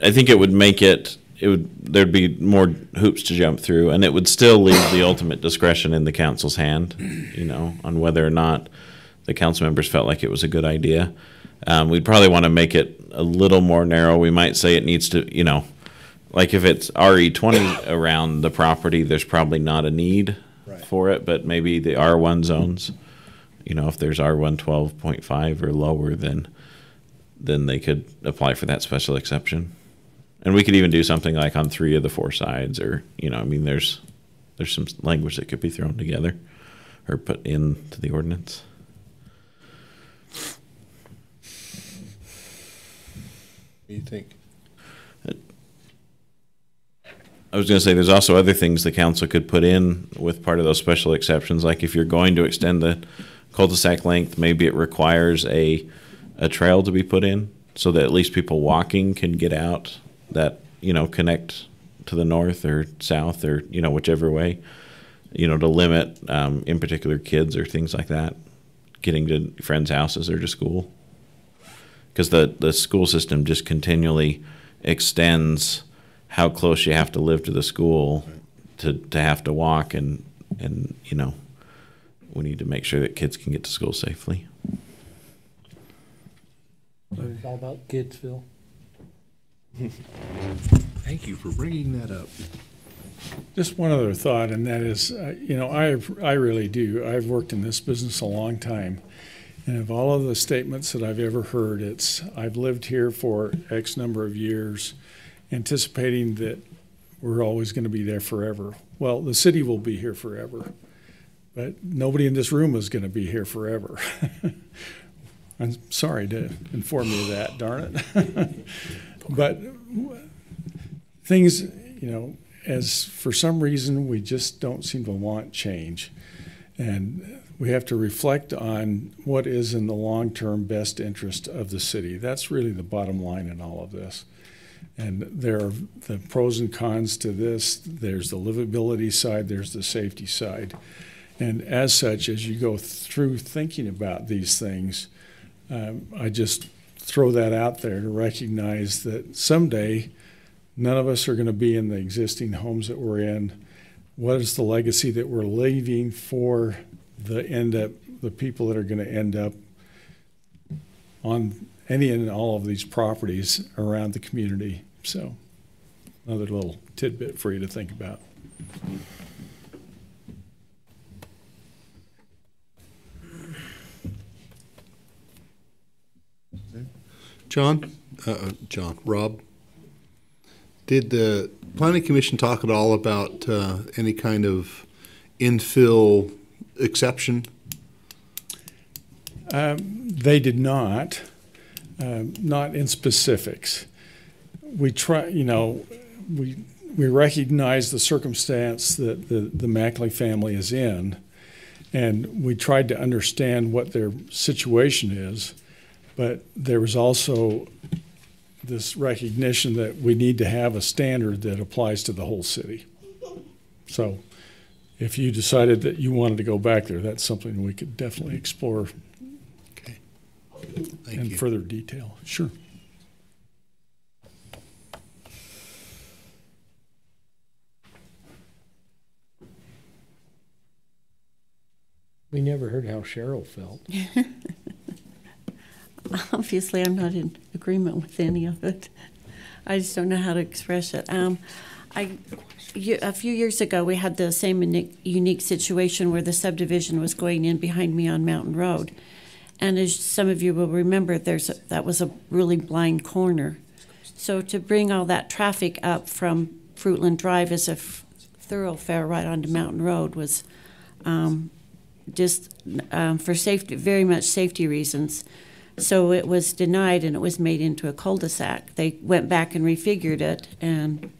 I think it would make there'd be more hoops to jump through, and it would still leave the ultimate discretion in the council's hand, on whether or not the council members felt like it was a good idea. We'd probably want to make it a little more narrow. We might say it needs to, you know, like if it's RE20 around the property, there's probably not a need for it, but maybe the R1 zones, you know, if there's R1 12.5 or lower, then they could apply for that special exception. And we could even do something like on 3 of the 4 sides, or, you know, I mean, there's some language that could be thrown together or put into the ordinance. What do you think? I was going to say there's also other things the council could put in with part of those special exceptions. Like if you're going to extend the cul-de-sac length, maybe it requires a trail to be put in so that at least people walking can get out that, you know, connect to the north or south or, you know, whichever way, you know, to limit, in particular kids or things like that, getting to friends' houses or to school. Because the school system just continually extends how close you have to live to the school to have to walk, and you know, we need to make sure that kids can get to school safely. It's all about kids, Phil. Thank you for bringing that up. Just one other thought, and that is, you know, I really do. I've worked in this business a long time, and of all of the statements that I've ever heard, it's I've lived here for X number of years, anticipating that we're always going to be there forever. Well, the city will be here forever, but nobody in this room is going to be here forever. I'm sorry to inform you of that, darn it. But things, you know, as for some reason we just don't seem to want change. And we have to reflect on what is in the long-term best interest of the city. That's really the bottom line in all of this. And there are the pros and cons to this. There's the livability side, there's the safety side. And as such, as you go through thinking about these things, I just throw that out there to recognize that someday none of us are going to be in the existing homes that we're in. What is the legacy that we're leaving for the people that are going to end up on any and all of these properties around the community? So another little tidbit for you to think about. Rob, did the Planning Commission talk at all about any kind of infill exception? They did not in specifics. We try, you know, we recognize the circumstance that the Mackley family is in, and we tried to understand what their situation is. But there was also this recognition that we need to have a standard that applies to the whole city. So if you decided that you wanted to go back there, that's something we could definitely explore in further detail. Sure. We never heard how Cheryl felt. Obviously, I'm not in agreement with any of it. I just don't know how to express it. A few years ago, we had the same unique situation where the subdivision was going in behind me on Mountain Road. And as some of you will remember, that was a really blind corner. So to bring all that traffic up from Fruitland Drive as a thoroughfare right onto Mountain Road was just for safety, very much safety reasons. So it was denied, and it was made into a cul-de-sac. They went back and refigured it, and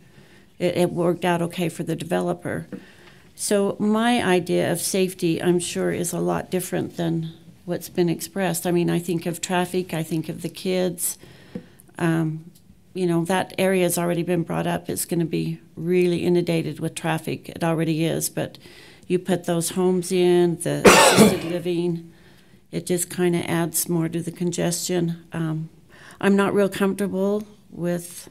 it worked out okay for the developer. So my idea of safety, I'm sure, is a lot different than what's been expressed. I mean, I think of traffic, I think of the kids. You know, that area has already been brought up. It's going to be really inundated with traffic. It already is, but you put those homes in, the assisted living, it just kind of adds more to the congestion. I'm not real comfortable with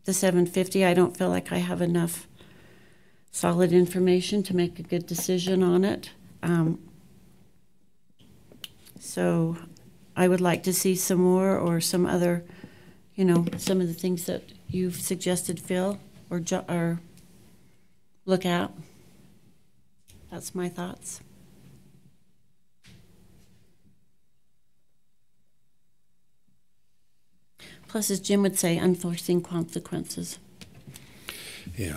the 750. I don't feel like I have enough solid information to make a good decision on it. So I would like to see some more, or some other, you know, some of the things that you've suggested, Phil, or look at. That's my thoughts. Plus, as Jim would say, unforeseen consequences. Yeah.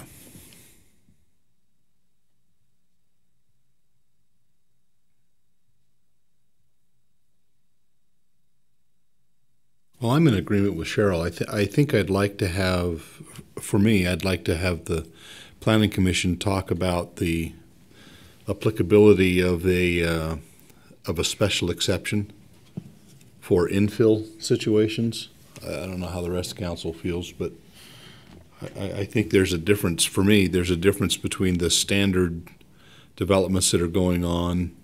Well, I'm in agreement with Cheryl. I think I'd like to have, for me, I'd like to have the Planning Commission talk about the applicability of a special exception for infill situations. I don't know how the rest of council feels, but I think there's a difference, for me, there's a difference between the standard developments that are going on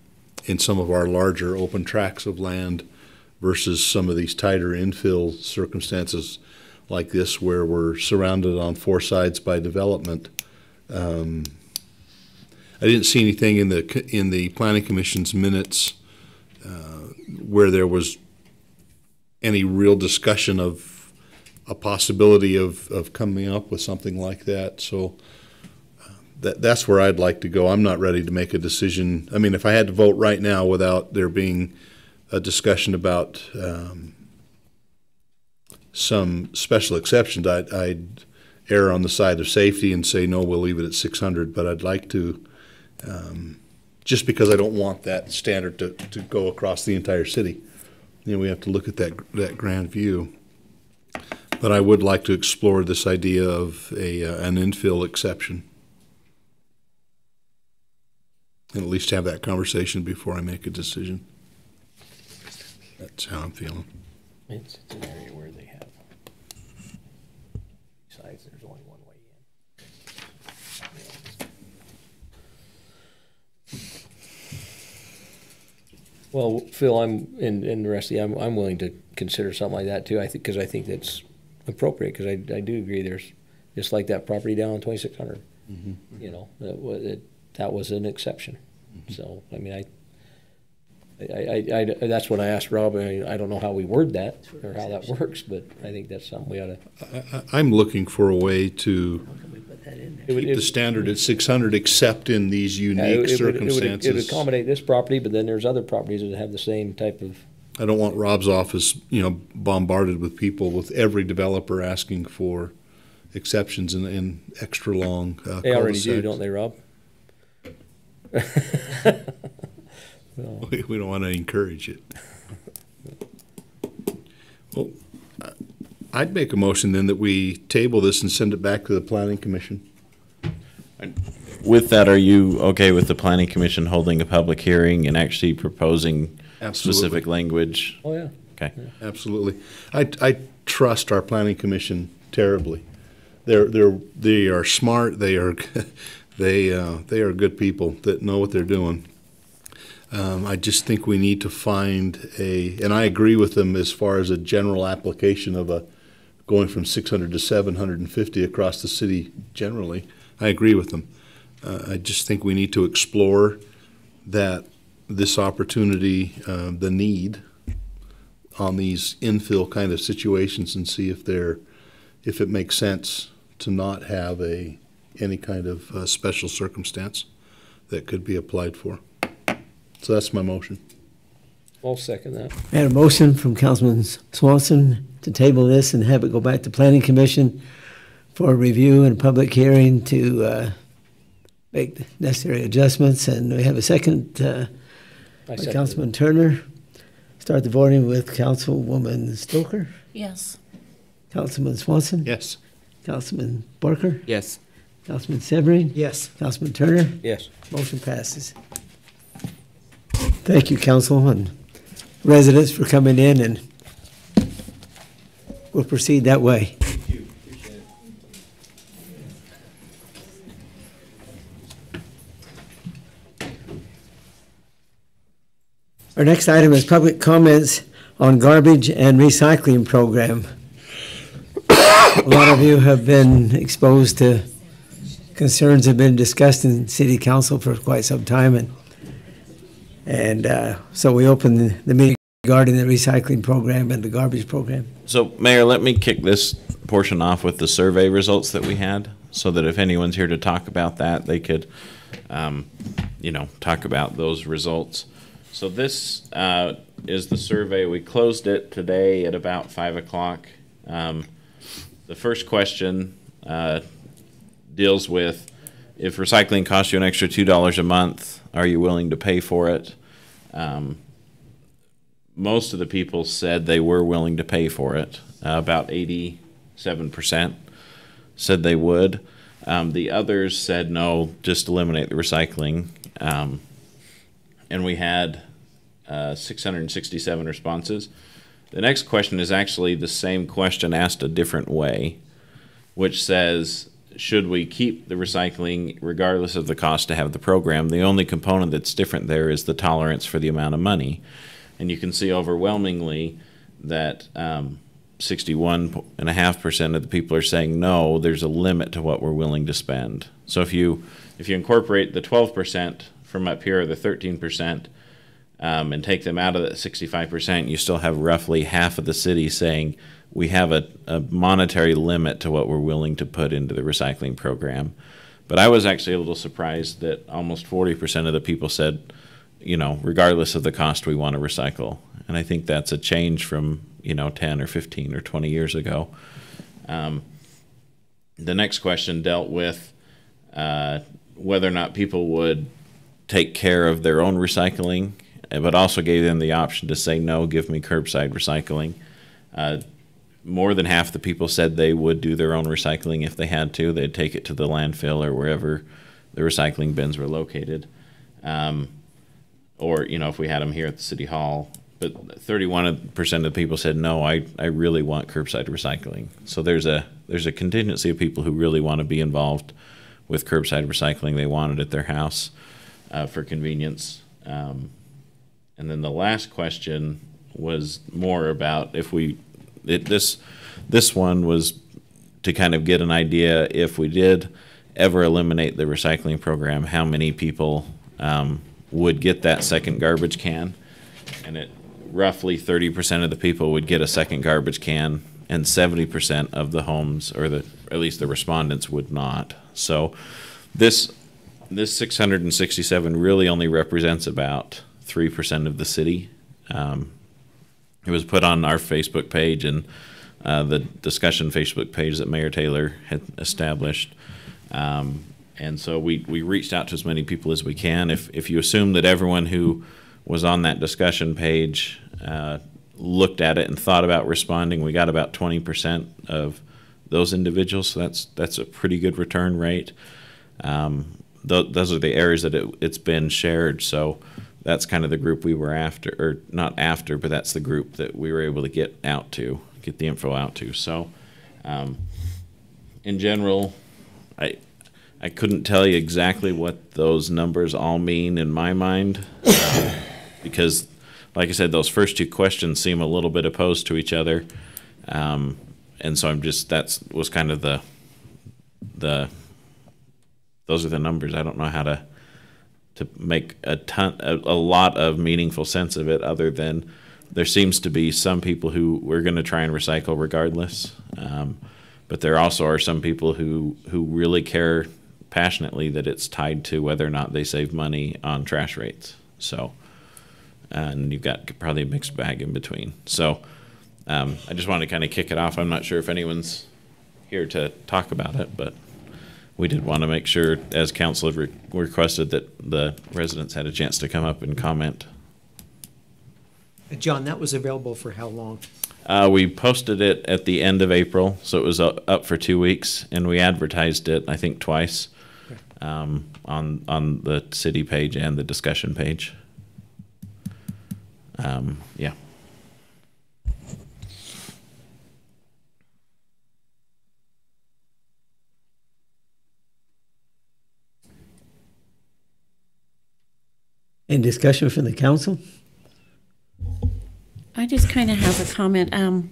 in some of our larger open tracts of land versus some of these tighter infill circumstances like this, where we're surrounded on four sides by development. I didn't see anything in the Planning Commission's minutes where there was any real discussion of a possibility of coming up with something like that. So that's where I'd like to go. I'm not ready to make a decision. I mean, if I had to vote right now without there being a discussion about some special exceptions, I'd err on the side of safety and say, no, we'll leave it at 600. But I'd like to, just because I don't want that standard to go across the entire city. You know, we have to look at that grand view. But I would like to explore this idea of an infill exception, and at least have that conversation before I make a decision. That's how I'm feeling. It's an area where they have, besides there's only one way in. Well, Phil, and the rest of you, I'm willing to consider something like that too. I think, because I think that's appropriate, because I do agree there's, just like that property down on 2600, you know, that was an exception. So, I mean, I that's what I asked Rob. I don't know how we word that or how that works, but I think that's something we ought to. I'm looking for a way to keep the standard at 600, except in these unique circumstances. It would accommodate this property, but then there's other properties that have the same type of. I don't want Rob's office, you know, bombarded with people, with every developer asking for exceptions in extra long They already do, don't they, Rob? We don't want to encourage it. Well, I'd make a motion then that we table this and send it back to the Planning Commission. With that, are you okay with the Planning Commission holding a public hearing and actually proposing specific language? Oh, yeah. Okay. Yeah. Absolutely. I trust our Planning Commission terribly. They are smart. They are good people that know what they're doing. I just think we need to find and I agree with them as far as a general application of going from 600 to 750 across the city generally. I agree with them. I just think we need to explore this opportunity, the need on these infill kind of situations, and see if it makes sense to not have any kind of special circumstance that could be applied for. So that's my motion. I'll second that. I had a motion from Councilman Swanson to table this and have it go back to Planning Commission for review and public hearing to make the necessary adjustments. And we have a second by Councilman Turner. Start the voting with Councilwoman Stoker. Yes. Councilman Swanson. Yes. Councilman Barker. Yes. Councilman Severin. Yes. Councilman Turner. Yes. Motion passes. Thank you, council and residents, for coming in, and we'll proceed that way. Thank you. Appreciate it. Our next item is public comments on garbage and recycling program. A lot of you have been exposed to concerns that have been discussed in city council for quite some time, and so we open the meeting regarding the recycling program and the garbage program. So, Mayor, let me kick this portion off with the survey results that we had, so that if anyone's here to talk about that, they could, talk about those results. So this is the survey. We closed it today at about 5 o'clock. The first question deals with, if recycling costs you an extra $2 a month, are you willing to pay for it? Most of the people said they were willing to pay for it. About 87% said they would. The others said no, just eliminate the recycling. And we had 667 responses. The next question is actually the same question asked a different way, which says, should we keep the recycling regardless of the cost to have the program? The only component that's different there is the tolerance for the amount of money. And you can see overwhelmingly that 61.5% of the people are saying no, there's a limit to what we're willing to spend. So if you incorporate the 12% from up here, the 13%, and take them out of that 65%, you still have roughly half of the city saying we have a monetary limit to what we're willing to put into the recycling program. But I was actually a little surprised that almost 40% of the people said, regardless of the cost, we want to recycle. And I think that's a change from, 10 or 15 or 20 years ago. The next question dealt with whether or not people would take care of their own recycling, but also gave them the option to say, no, give me curbside recycling. More than half the people said they would do their own recycling if they had to. They'd take it to the landfill or wherever the recycling bins were located. Or, if we had them here at the city hall. But 31% of the people said, no, I really want curbside recycling. So there's a contingency of people who really want to be involved with curbside recycling. They want it at their house for convenience. And then the last question was more about this one was to kind of get an idea, if we did ever eliminate the recycling program, how many people would get that second garbage can. And roughly 30% of the people would get a second garbage can, and 70% of the homes, or at least the respondents, would not. So this 667 really only represents about 3% of the city. It was put on our Facebook page and the discussion Facebook page that Mayor Taylor had established. And so we reached out to as many people as we can. If you assume that everyone who was on that discussion page looked at it and thought about responding, we got about 20% of those individuals. So that's a pretty good return rate. Those are the areas that it's been shared. So that's kind of the group we were after, or not after, but that's the group that we were able to get the info out to. So in general, I couldn't tell you exactly what those numbers all mean in my mind, because, like I said, those first two questions seem a little bit opposed to each other, and so that was kind of those are the numbers. I don't know how to make a lot of meaningful sense of it, other than there seems to be some people who we're going to try and recycle regardless, but there also are some people who really care passionately that it's tied to whether or not they save money on trash rates. So, and you've got probably a mixed bag in between. So I just wanted to kind of kick it off. I'm not sure if anyone's here to talk about it, but we did want to make sure, as council had requested, that the residents had a chance to come up and comment. John, that was available for how long? We posted it at the end of April, so it was up for 2 weeks, and we advertised it, I think, twice, on the city page and the discussion page. Yeah. Any discussion from the council? I just kind of have a comment. In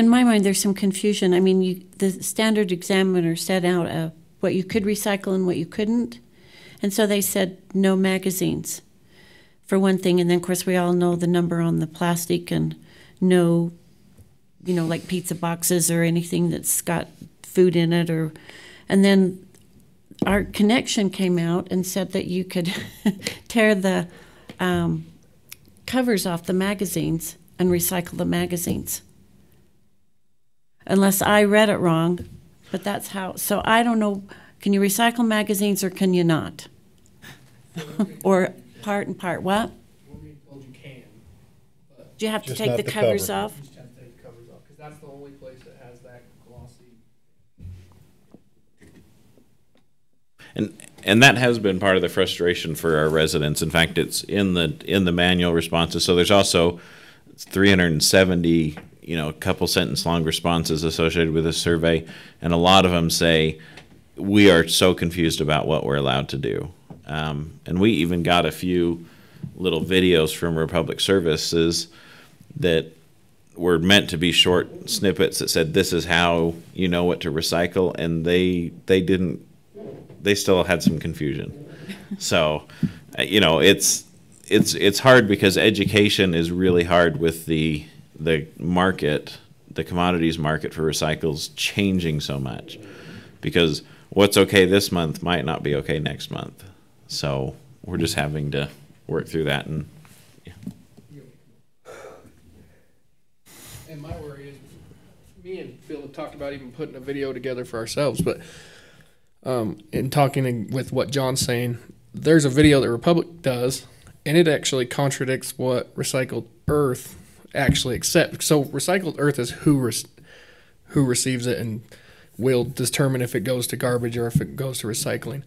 my mind, there's some confusion. I mean, the standard examiner set out what you could recycle and what you couldn't. And so they said no magazines. for one thing. And then, of course, we all know the number on the plastic and no, like pizza boxes or anything that's got food in it. And then our connection came out and said that you could tear the covers off the magazines and recycle the magazines. Unless I read it wrong, but that's how. So I don't know, can you recycle magazines or can you not? Or part and part, what? Do you have to take the covers off? You just have to take the covers off, because that's the only place that has that glossy. And that has been part of the frustration for our residents. In fact, it's in the manual responses. So there's also 370, couple sentence long responses associated with this survey, and a lot of them say we are so confused about what we're allowed to do. And we even got a few little videos from Republic Services that were meant to be short snippets that said this is how you know what to recycle, and they still had some confusion. So, it's hard because education is really hard with the market, the commodities market for recycles changing so much, because what's okay this month might not be okay next month. So we're just having to work through that. And my worry is, me and Phil have talked about even putting a video together for ourselves, but in talking with what John's saying, there's a video that Republic does, and it actually contradicts what Recycled Earth actually accepts. So Recycled Earth is who receives it and will determine if it goes to garbage or if it goes to recycling.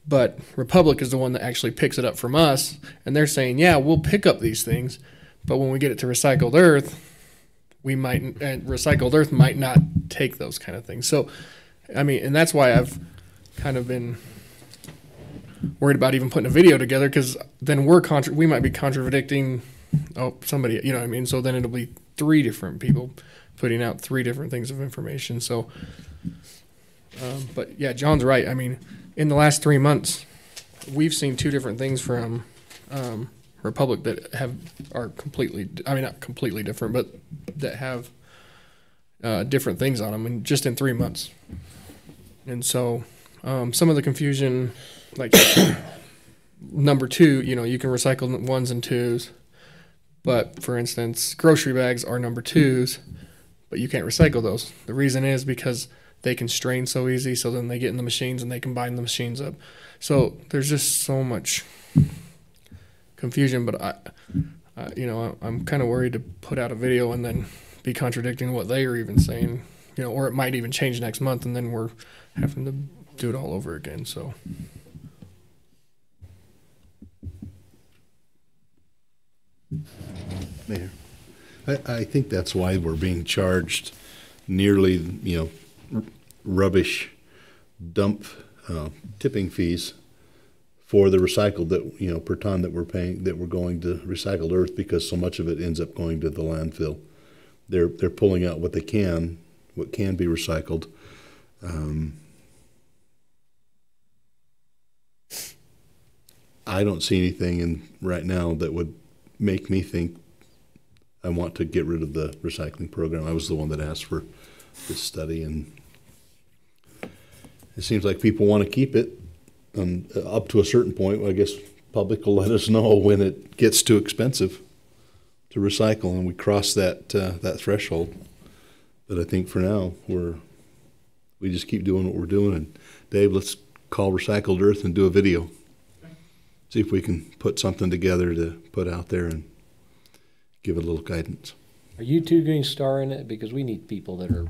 But Republic is the one that actually picks it up from us, and they're saying, yeah, we'll pick up these things, but when we get it to Recycled Earth, Recycled Earth might not take those kind of things. So, and that's why I've kind of been worried about even putting a video together, because then we might be contradicting somebody, so then it'll be 3 different people putting out 3 different things of information. So but yeah, John's right. In the last 3 months, we've seen 2 different things from Republic that are completely, not completely different, but that have different things on them, and just in 3 months. And so some of the confusion, like number 2, you can recycle 1s and 2s, but for instance, grocery bags are number 2s, but you can't recycle those. The reason is because they can strain so easy, so then they get in the machines and they can bind the machines up. So there's just so much confusion, but I'm kind of worried to put out a video and then be contradicting what they are even saying, or it might even change next month, and then we're having to do it all over again. So. Mayor, I think that's why we're being charged nearly, rubbish dump tipping fees for the recycled that, per ton that we're paying, that we're going to Recycled Earth, because so much of it ends up going to the landfill. They're pulling out what can be recycled. I don't see anything right now that would make me think I want to get rid of the recycling program. I was the one that asked for this study, and it seems like people want to keep it up to a certain point. I guess public will let us know when it gets too expensive to recycle and we cross that threshold. But I think for now we just keep doing what we're doing. And Dave, let's call Recycled Earth and do a video. See if we can put something together to put out there and give it a little guidance. Are you 2 going to star in it? Because we need people that are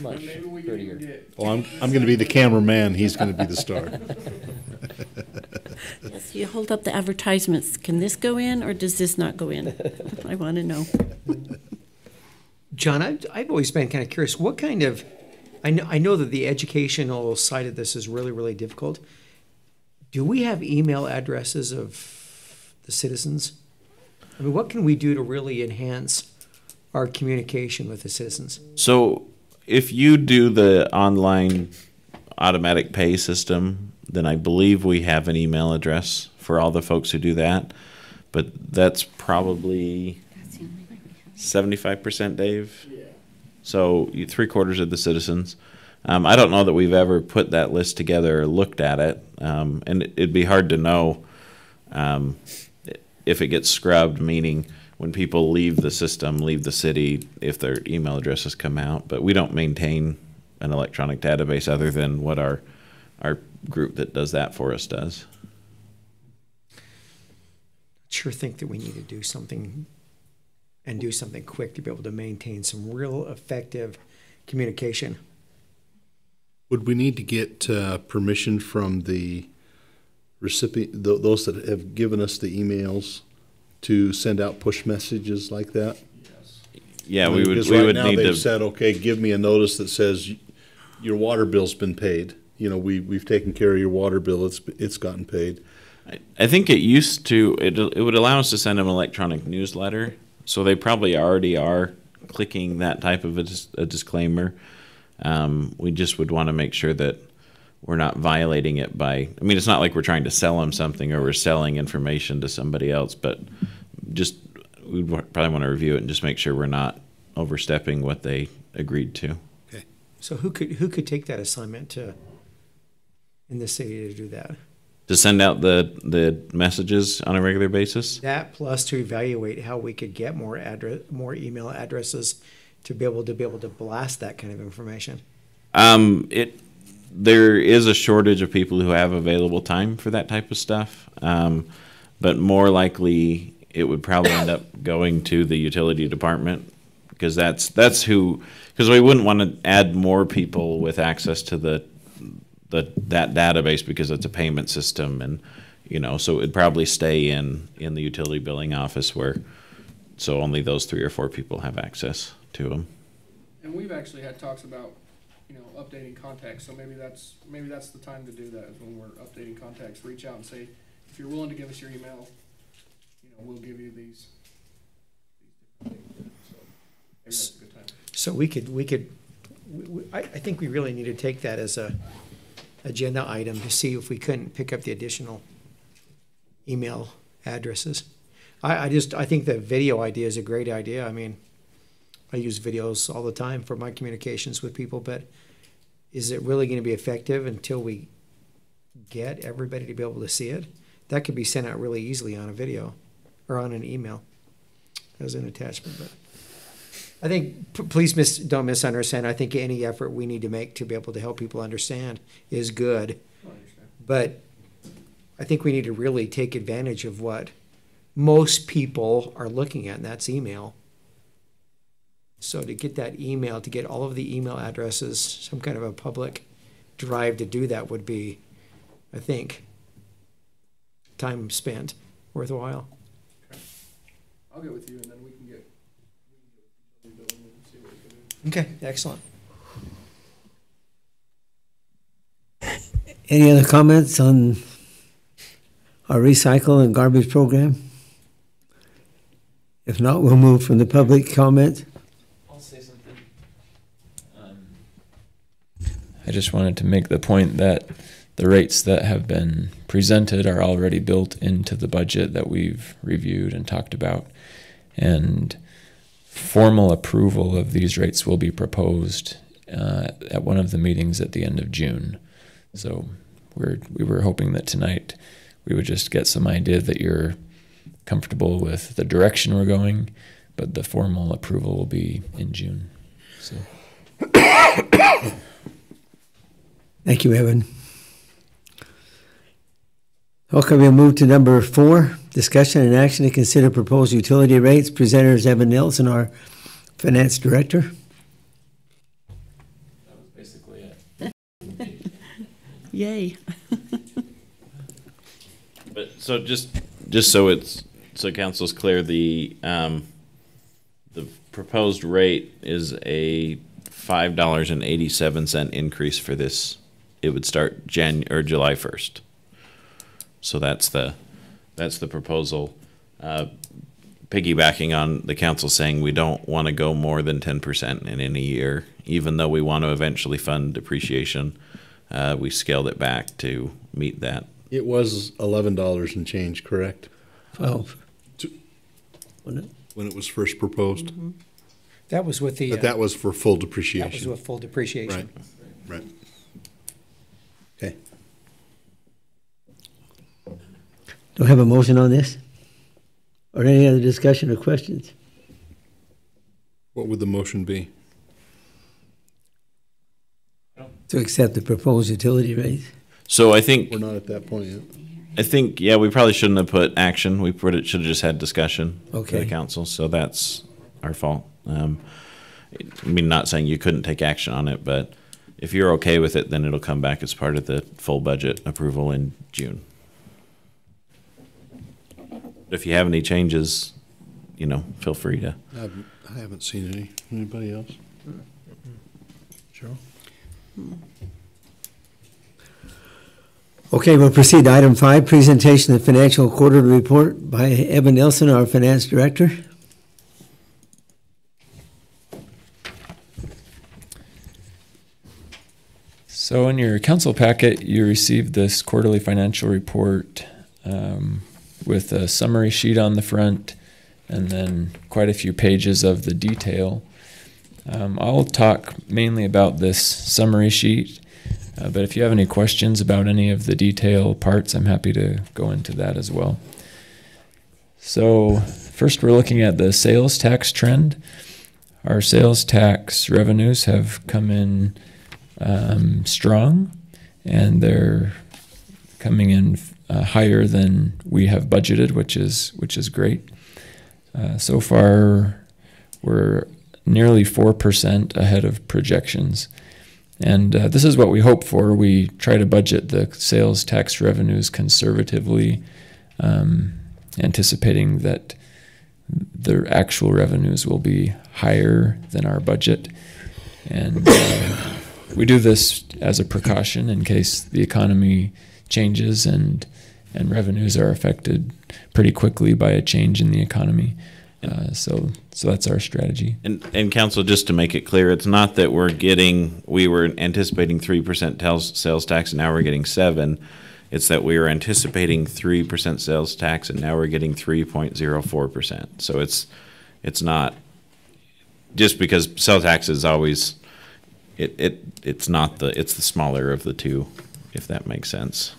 much prettier. Well, I'm going to be the cameraman. He's going to be the star. Yes, you hold up the advertisements. Can this go in or does this not go in? I want to know. John, I've always been kind of curious. What kind of, I know that the educational side of this is really, really difficult. Do we have email addresses of the citizens? What can we do to really enhance our communication with the citizens? So if you do the online automatic pay system, then I believe we have an email address for all the folks who do that. but that's probably 75%, Dave. Yeah. So 3/4 of the citizens. I don't know that we've ever put that list together or looked at it, and it'd be hard to know if it gets scrubbed, meaning when people leave the system, leave the city, if their email addresses come out. But we don't maintain an electronic database other than what our group that does that for us does. Sure think that we need to do something and do something quick to be able to maintain some real effective communication. Would we need to get permission from the recipient, those that have given us the emails, to send out push messages like that? Yes. Yeah, we would. Because we right would now need they've to said, okay, give me a notice that says your water bill's been paid. You know, we've taken care of your water bill. It's gotten paid. I think it used to. It would allow us to send them an electronic newsletter, so they probably already are clicking that type of a disclaimer. We just would want to make sure that we're not violating it by, I mean, it's not like we're trying to sell them something or we're selling information to somebody else, but just we'd probably want to review it and just make sure we're not overstepping what they agreed to. Okay. So who could take that assignment in the city to do that? To send out the messages on a regular basis? That plus to evaluate how we could get more email addresses to be able to blast that kind of information. There is a shortage of people who have available time for that type of stuff, but more likely it would probably end up going to the utility department, because that's who. Because we wouldn't want to add more people with access to that database, because it's a payment system, and so it'd probably stay in the utility billing office so only those 3 or 4 people have access to them. And we've actually had talks about updating contacts, so maybe that's the time to do that, is when we're updating contacts. Reach out and say, if you're willing to give us your email, we'll give you these different things. So maybe that's a good time. So I think we really need to take that as a agenda item to see if we couldn't pick up the additional email addresses. I think the video idea is a great idea. I mean, I use videos all the time for my communications with people, but is it really going to be effective until we get everybody to be able to see it? That could be sent out really easily on a video or on an email as an attachment. But I think, please don't misunderstand. I think any effort we need to make to be able to help people understand is good. But I think we need to really take advantage of what most people are looking at, and that's email. So to get that email, to get all of the email addresses, some kind of a public drive to do that would be, I think, time spent worthwhile. Okay. I'll get with you, and then we can get and see what we can do. Okay, excellent. Any other comments on our recycle and garbage program? If not, we'll move from the public comment. I just wanted to make the point that the rates that have been presented are already built into the budget that we've reviewed and talked about. And formal approval of these rates will be proposed at one of the meetings at the end of June. So we were hoping that tonight we would just get some idea that you're comfortable with the direction we're going, but the formal approval will be in June. So. Thank you, Evan. Okay, we'll move to number 4, discussion and action to consider proposed utility rates. Presenter is Evan Nelson, our finance director. That was basically it. Yay. But so just so council's clear, the proposed rate is a $5.87 increase for this. It would start July 1st. So that's the proposal. Piggybacking on the council saying we don't want to go more than 10% in any year, even though we want to eventually fund depreciation. We scaled it back to meet that. It was $11 and change, correct? 12. when it was first proposed. That was with the. But that was for full depreciation. That was with full depreciation. Right. Okay. Do I have a motion on this? Or any other discussion or questions? What would the motion be? To accept the proposed utility rates? So I think we're not at that point yet. I think, yeah, we probably shouldn't have put action. We should have just had discussion with Okay. the council. So that's our fault. I mean, not saying you couldn't take action on it, but if you're okay with it, then it'll come back as part of the full budget approval in June. If you have any changes, feel free to. I haven't seen any. Anybody else? Cheryl? Okay, we'll proceed to item 5, presentation of financial quarterly report by Evan Nelson, our finance director. So in your council packet, you received this quarterly financial report with a summary sheet on the front and then quite a few pages of the detail. I'll talk mainly about this summary sheet, but if you have any questions about any of the detail parts, I'm happy to go into that as well. So first we're looking at the sales tax trend. Our sales tax revenues have come in strong, and they're coming in higher than we have budgeted, which is great. So far, we're nearly 4% ahead of projections, and this is what we hope for. We try to budget the sales tax revenues conservatively, anticipating that the actual revenues will be higher than our budget, and we do this as a precaution in case the economy changes and revenues are affected pretty quickly by a change in the economy. So that's our strategy. And council, just to make it clear, it's not that we were anticipating 3% sales tax and now we're getting 7%. It's that we were anticipating 3% sales tax and now we're getting 3.04%. So it's not just because sales tax is always it's the smaller of the two, if that makes sense.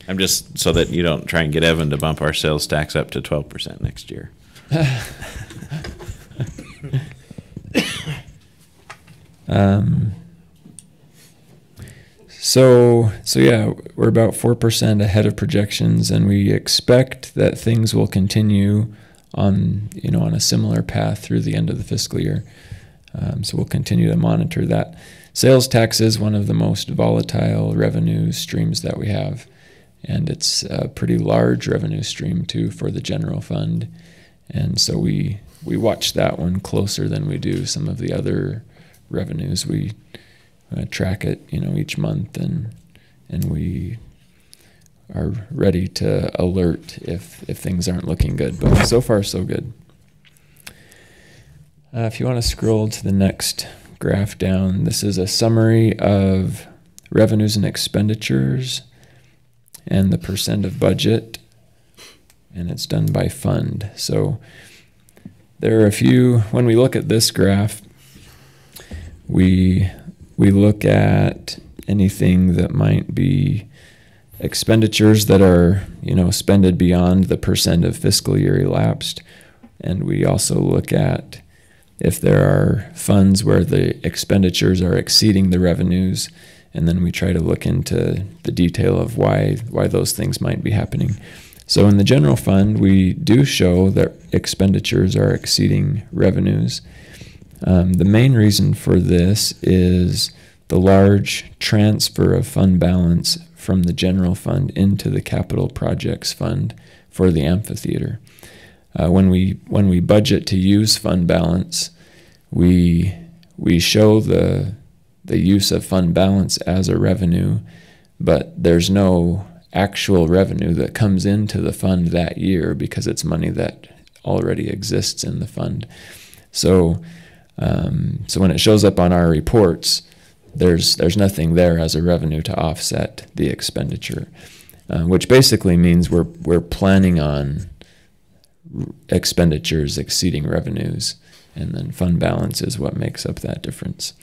I'm just so that you don't try and get Evan to bump our sales tax up to 12% next year. So yeah, we're about 4% ahead of projections, and we expect that things will continue on a similar path through the end of the fiscal year. So we'll continue to monitor that. Sales tax is one of the most volatile revenue streams that we have, and it's a pretty large revenue stream too for the general fund. And so we watch that one closer than we do some of the other revenues. We track it, each month, and we are ready to alert if things aren't looking good. But so far, so good. If you want to scroll to the next graph down, this is a summary of revenues and expenditures and the percent of budget, and it's done by fund. So there are a few, when we look at this graph, we look at anything that might be expenditures that are, spended beyond the percent of fiscal year elapsed, and we also look at if there are funds where the expenditures are exceeding the revenues, and then we try to look into the detail of why those things might be happening. So in the general fund, we do show that expenditures are exceeding revenues. The main reason for this is the large transfer of fund balance from the general fund into the capital projects fund for the amphitheater. When we budget to use fund balance, we show the use of fund balance as a revenue, but there's no actual revenue that comes into the fund that year because it's money that already exists in the fund. So when it shows up on our reports, there's nothing there as a revenue to offset the expenditure, which basically means we're planning on expenditures exceeding revenues, and then fund balance is what makes up that difference.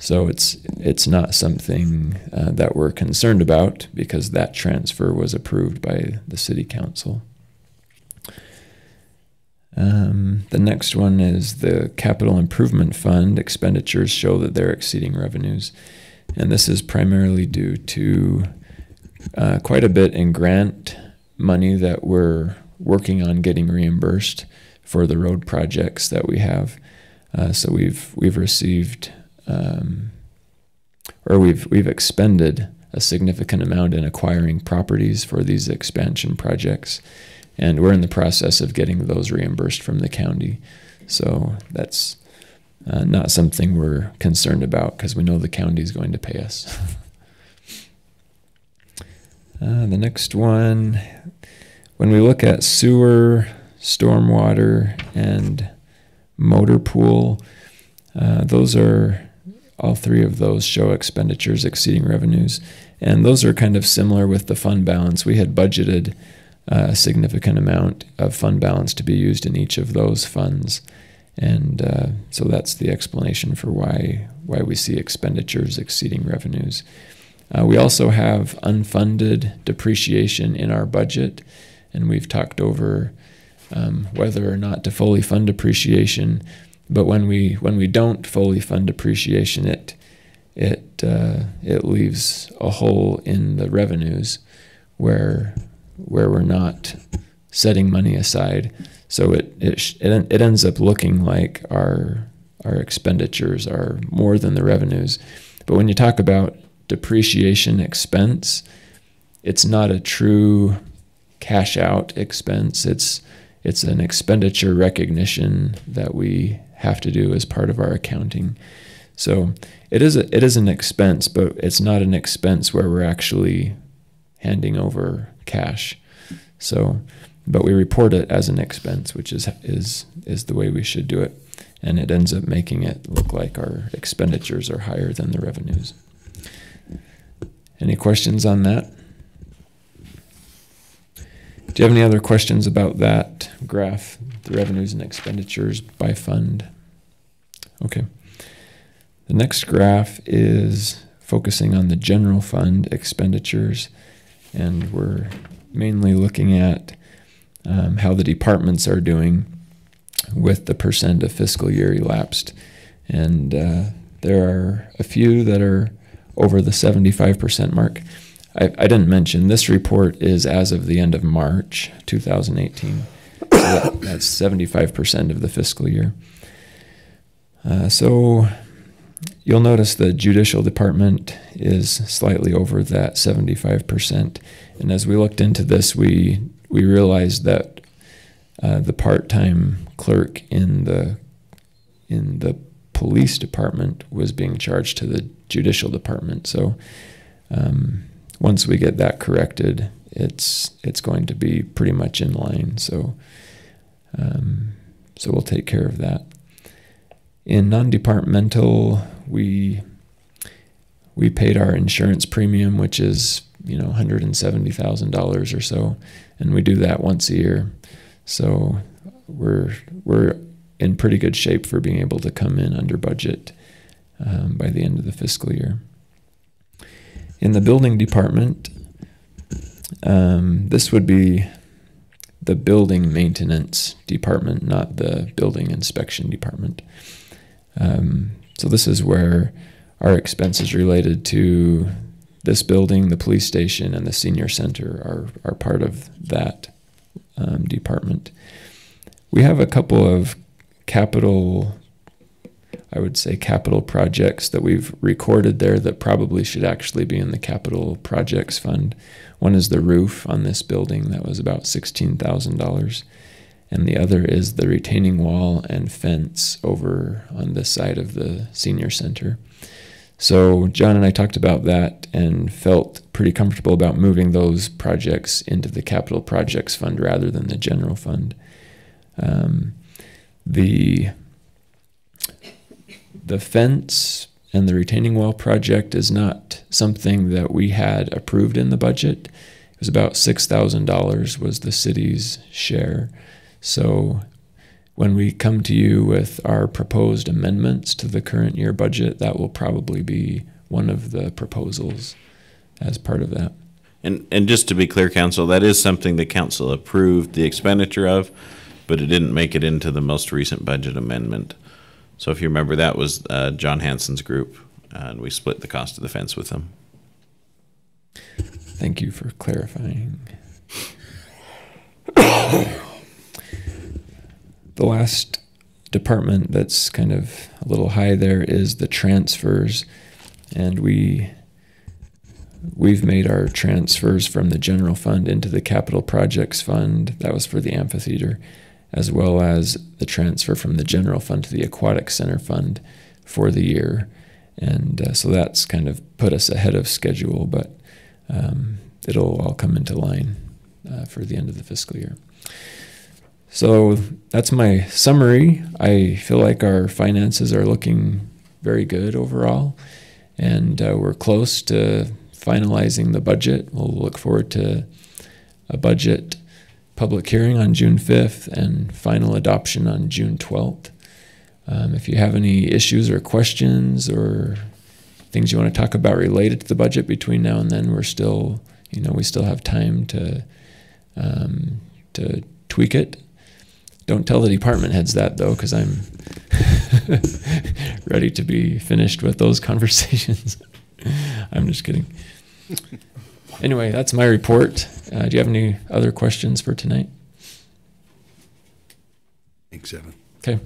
So it's not something that we're concerned about, because that transfer was approved by the City Council. The next one is the Capital Improvement Fund. Expenditures show that they're exceeding revenues, and this is primarily due to quite a bit in grant money that we're working on getting reimbursed for the road projects that we have. So we've received or we've expended a significant amount in acquiring properties for these expansion projects, and we're in the process of getting those reimbursed from the county. So that's not something we're concerned about, because we know the county is going to pay us. The next one, when we look at sewer, stormwater, and motor pool, all three of those show expenditures exceeding revenues, and those are kind of similar with the fund balance. We had budgeted a significant amount of fund balance to be used in each of those funds, and so that's the explanation for why we see expenditures exceeding revenues. We also have unfunded depreciation in our budget, and we've talked over whether or not to fully fund depreciation. But when we don't fully fund depreciation, it leaves a hole in the revenues where we're not setting money aside. So it ends up looking like our expenditures are more than the revenues. But when you talk about depreciation expense, it's not a true cash out expense. It's an expenditure recognition that we have to do as part of our accounting. So it is an expense, but it's not an expense where we're actually handing over cash. So, but we report it as an expense, which is the way we should do it, and it ends up making it look like our expenditures are higher than the revenues. Any questions on that? Do you have any other questions about that graph, the revenues and expenditures by fund? Okay. The next graph is focusing on the general fund expenditures, and we're mainly looking at how the departments are doing with the percent of fiscal year elapsed. And there are a few that are over the 75% mark. I didn't mention, this report is as of the end of March 2018. So that's 75% of the fiscal year. So you'll notice the judicial department is slightly over that 75%. And as we looked into this, we realized that the part-time clerk in the police department was being charged to the judicial department. So once we get that corrected, it's going to be pretty much in line. So we'll take care of that. In non-departmental, we paid our insurance premium, which is $170,000 or so, and we do that once a year. So we're in pretty good shape for being able to come in under budget by the end of the fiscal year. In the building department, this would be the building maintenance department, not the building inspection department. So this is where our expenses related to this building, the police station, and the senior center are part of that department. We have a couple of capital projects that we've recorded there that probably should actually be in the capital projects fund. One is the roof on this building, that was about $16,000. And the other is the retaining wall and fence over on this side of the senior center. So John and I talked about that and felt pretty comfortable about moving those projects into the capital projects fund rather than the general fund. The fence and the retaining wall project is not something that we had approved in the budget. It was about $6,000 was the city's share. So when we come to you with our proposed amendments to the current year budget, that will probably be one of the proposals as part of that. And just to be clear, Council, that is something the Council approved the expenditure of, but it didn't make it into the most recent budget amendment. So if you remember, that was John Hansen's group, and we split the cost of the fence with them. Thank you for clarifying. The last department that's kind of a little high there is the transfers, and we've made our transfers from the general fund into the capital projects fund. That was for the amphitheater, as well as the transfer from the general fund to the aquatic center fund for the year. And so that's kind of put us ahead of schedule, but it'll all come into line for the end of the fiscal year. So that's my summary. I feel like our finances are looking very good overall, and we're close to finalizing the budget. We'll look forward to a budget public hearing on June 5th and final adoption on June 12th. If you have any issues or questions or things you want to talk about related to the budget between now and then, we're still, we still have time to tweak it. Don't tell the department heads that, though, because I'm ready to be finished with those conversations. I'm just kidding. Anyway, that's my report. Do you have any other questions for tonight? Thanks, Evan. Okay.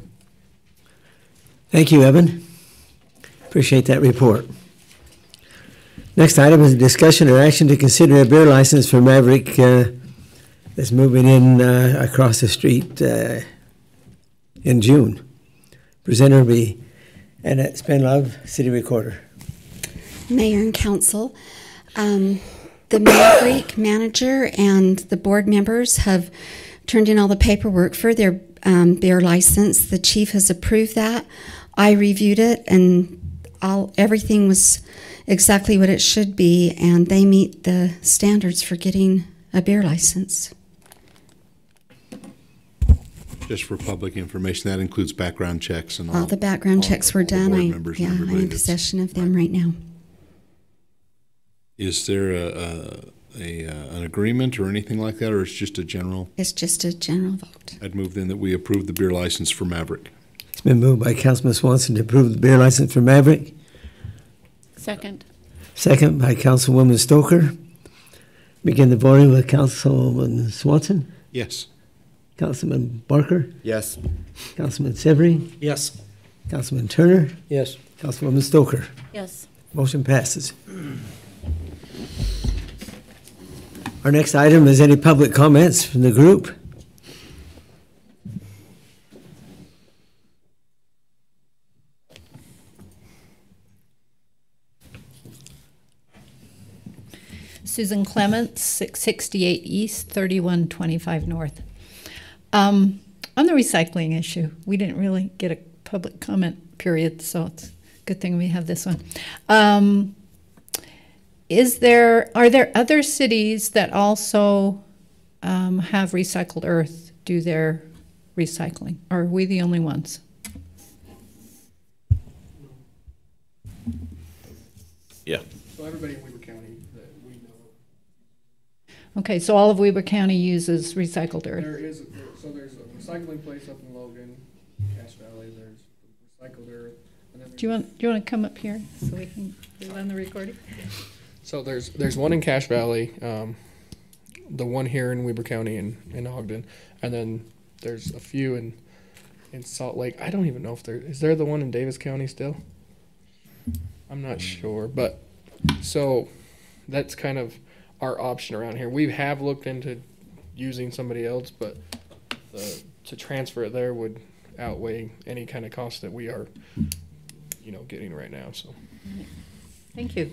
Thank you, Evan. Appreciate that report. Next item is a discussion or action to consider a beer license for Maverick that's moving in across the street in June. Presenter will be Annette Spenlove, City Recorder. Mayor and Council, the Maverick manager and the board members have turned in all the paperwork for their beer license. The chief has approved that. I reviewed it, and everything was exactly what it should be, and they meet the standards for getting a beer license. Just for public information, that includes background checks and all. All the background checks were done. I'm in possession of them right now. Is there an agreement or anything like that, or it's just a general? It's just a general vote. I'd move then that we approve the beer license for Maverick. It's been moved by Councilman Swanson to approve the beer license for Maverick. Second. Second by Councilwoman Stoker. Begin the voting with Councilman Swanson. Yes. Councilman Barker. Yes. Councilman Severy. Yes. Councilman Turner. Yes. Councilwoman Stoker. Yes. Motion passes. Our next item is any public comments from the group. Susan Clements, 668 East, 3125 North. On the recycling issue, we didn't really get a public comment period, so it's a good thing we have this one. Are there other cities that also have recycled earth do their recycling? Or are we the only ones? Yeah. So everybody in Weber County that we know. Okay, so all of Weber County uses recycled earth. There's a recycling place up in Logan, Cache Valley. There's recycled earth. And then Do you want to come up here so we can do on the recording? So there's one in Cache Valley, the one here in Weber County in Ogden, and then there's a few in Salt Lake. I don't even know if is there the one in Davis County still? I'm not sure, but so that's kind of our option around here. We have looked into using somebody else, but to transfer it there would outweigh any kind of cost that we are, getting right now. So. Thank you.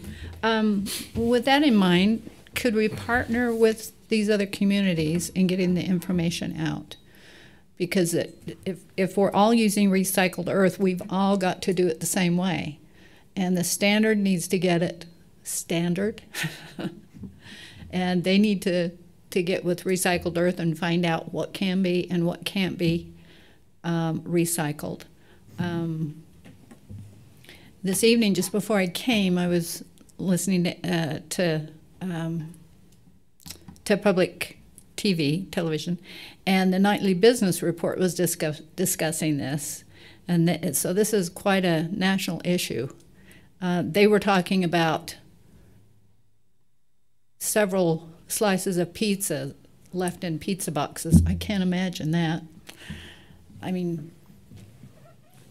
With that in mind, could we partner with these other communities in getting the information out? Because if we're all using recycled earth, we've all got to do it the same way. And the standard needs to get it standard. And they need to to get with Recycled Earth and find out what can be and what can't be recycled. This evening, just before I came, I was listening to public television, and the nightly business report was discussing this. And so this is quite a national issue. They were talking about several slices of pizza left in pizza boxes. I can't imagine that. I mean,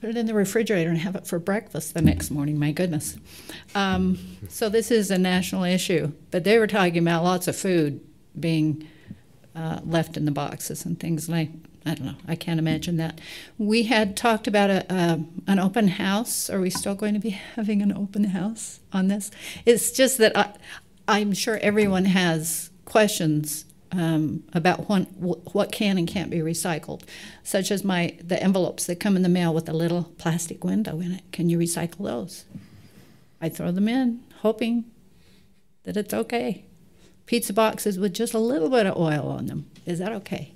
put it in the refrigerator and have it for breakfast the next morning, my goodness. So this is a national issue. But they were talking about lots of food being left in the boxes and things like, I don't know, I can't imagine that. We had talked about an open house. Are we still going to be having an open house on this? It's just that I'm sure everyone has questions about what can and can't be recycled, such as the envelopes that come in the mail with a little plastic window in it. Can you recycle those? I throw them in, hoping that it's okay. Pizza boxes with just a little bit of oil on them. Is that okay?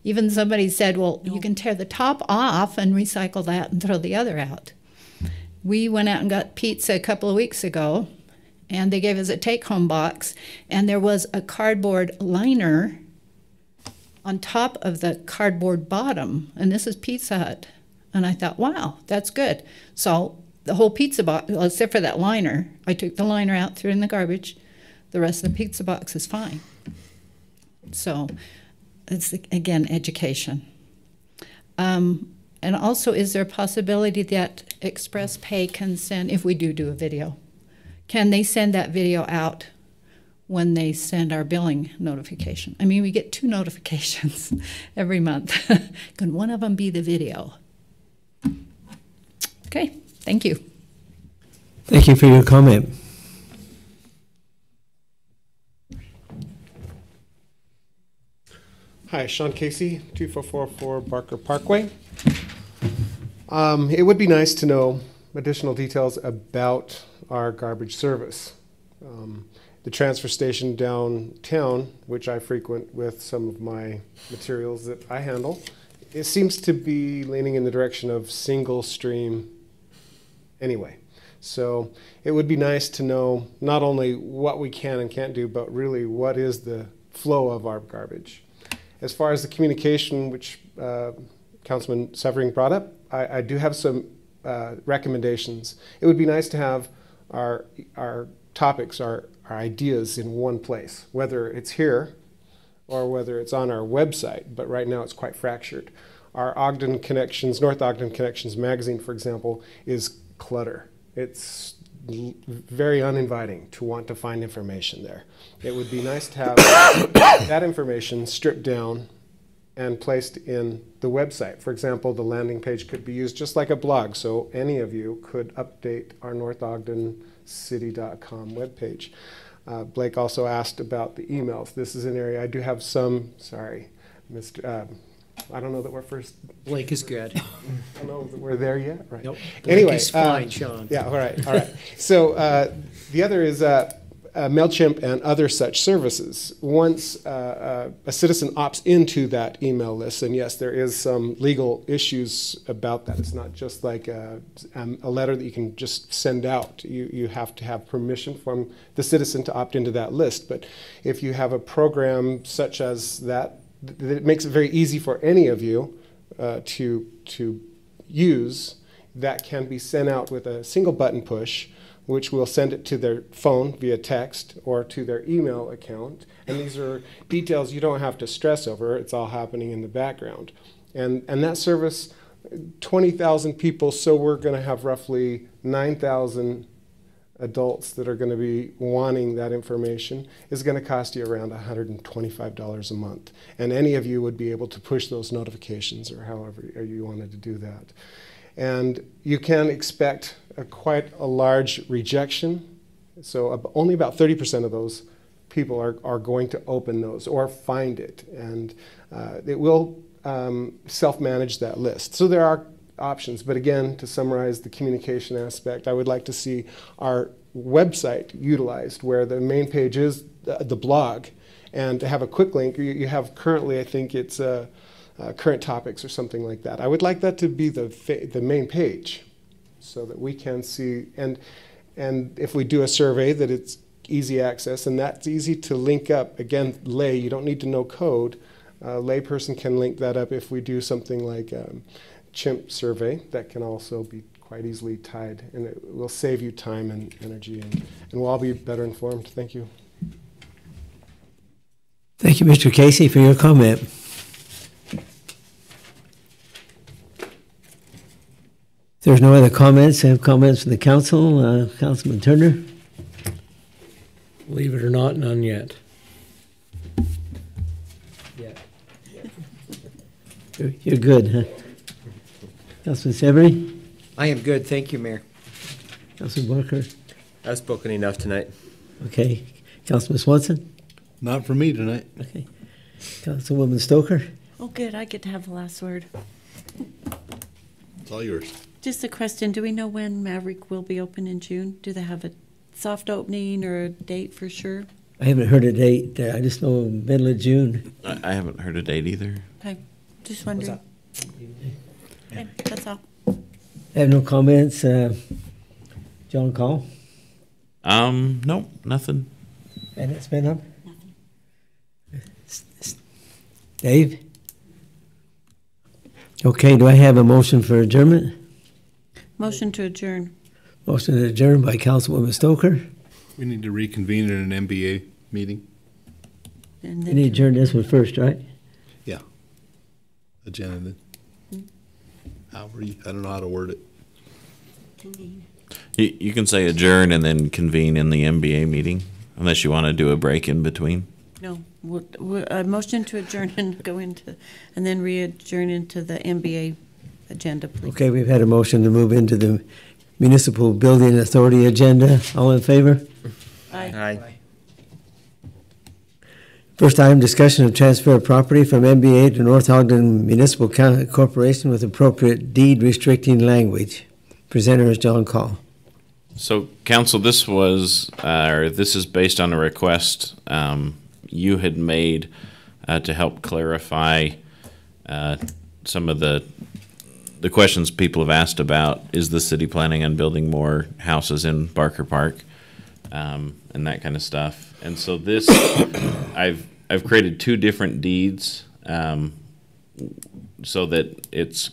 Even somebody said, well, you can tear the top off and recycle that and throw the other out. We went out and got pizza a couple of weeks ago, and they gave us a take-home box, and there was a cardboard liner on top of the cardboard bottom, and this is Pizza Hut. And I thought, wow, that's good. So the whole pizza box, well, except for that liner, I took the liner out, threw it in the garbage. The rest of the pizza box is fine. So it's, again, education. And also, is there a possibility that Express Pay can send, if we do a video, can they send that video out when they send our billing notification? I mean, we get 2 notifications every month. Can one of them be the video? Okay, thank you. Thank you for your comment. Hi, Sean Casey, 2444 Barker Parkway. It would be nice to know additional details about our garbage service. The transfer station downtown, which I frequent with some of my materials that I handle, it seems to be leaning in the direction of single stream anyway. So it would be nice to know not only what we can and can't do, but really what is the flow of our garbage. As far as the communication, which Councilman Severing brought up, I do have some recommendations. It would be nice to have our topics, our ideas in one place, whether it's here or whether it's on our website, but right now it's quite fractured. Our Ogden Connections, North Ogden Connections magazine, for example, is clutter. It's very uninviting to want to find information there. It would be nice to have that information stripped down and placed in the website. For example, the landing page could be used just like a blog, so any of you could update our northogdencity.com webpage. Blake also asked about the emails. This is an area I do have some, sorry, Mr. I don't know that we're first. Blake is good. I don't know that we're there yet. Right. Nope. Anyway, Blake is fine, Sean. Yeah. All right. All right. So the other is MailChimp and other such services. Once a citizen opts into that email list, and yes, there is some legal issues about that. It's not just like a letter that you can just send out. You have to have permission from the citizen to opt into that list. But if you have a program such as that, it makes it very easy for any of you to use, that can be sent out with a single button push, which will send it to their phone via text or to their email account. And these are details you don't have to stress over. It's all happening in the background. And that service, 20,000 people, so we're going to have roughly 9,000 adults that are going to be wanting that information, is going to cost you around $125 a month. And any of you would be able to push those notifications or however you wanted to do that. And you can expect quite a large rejection. So only about 30% of those people are going to open those or find it. And it will self-manage that list. So there are options. But again, to summarize the communication aspect, I would like to see our website utilized where the main page is the blog, and to have a quick link. You have currently, I think it's current topics or something like that. I would like that to be the main page, so that we can see, and if we do a survey, that it's easy access, and that's easy to link up. Again, lay, you don't need to know code. A lay person can link that up. If we do something like chimp survey, that can also be quite easily tied, and it will save you time and energy, and we'll all be better informed. Thank you. Thank you, Mr. Casey, for your comment. If there's no other comments, I have comments from the council. Councilman Turner? Believe it or not, none yet. You're good, huh? Councilman Severy? I am good, thank you, Mayor. Councilman Barker? I've spoken enough tonight. Okay. Councilman Swanson? Not for me tonight. Okay. Councilwoman Stoker? Oh, good. I get to have the last word. It's all yours. Just a question. Do we know when Maverick will be open in June? Do they have a soft opening or a date for sure? I haven't heard a date. I just know middle of June. I haven't heard a date either. Okay. Just wondering. Okay, that's all. I have no comments. John Call? No, nothing. And it's been up? Dave? Okay, do I have a motion for adjournment? Motion to adjourn. Motion to adjourn by Councilwoman Stoker. We need to reconvene in an MBA meeting. And We need to adjourn this one first, right? Yeah. Agenda. I don't know how to word it. You can say adjourn and then convene in the MBA meeting, unless you want to do a break in between. No, motion to adjourn and go into, and then re-adjourn into the MBA agenda, please. Okay, we've had a motion to move into the Municipal Building Authority agenda. All in favor? Aye. Aye. First item, discussion of transfer of property from MBA to North Ogden Municipal Corporation with appropriate deed restricting language. Presenter is John Call. So, Council, this is based on a request you had made to help clarify some of the questions people have asked about. Is the city planning on building more houses in Barker Park, and that kind of stuff? And so this, I've created two different deeds so that it's,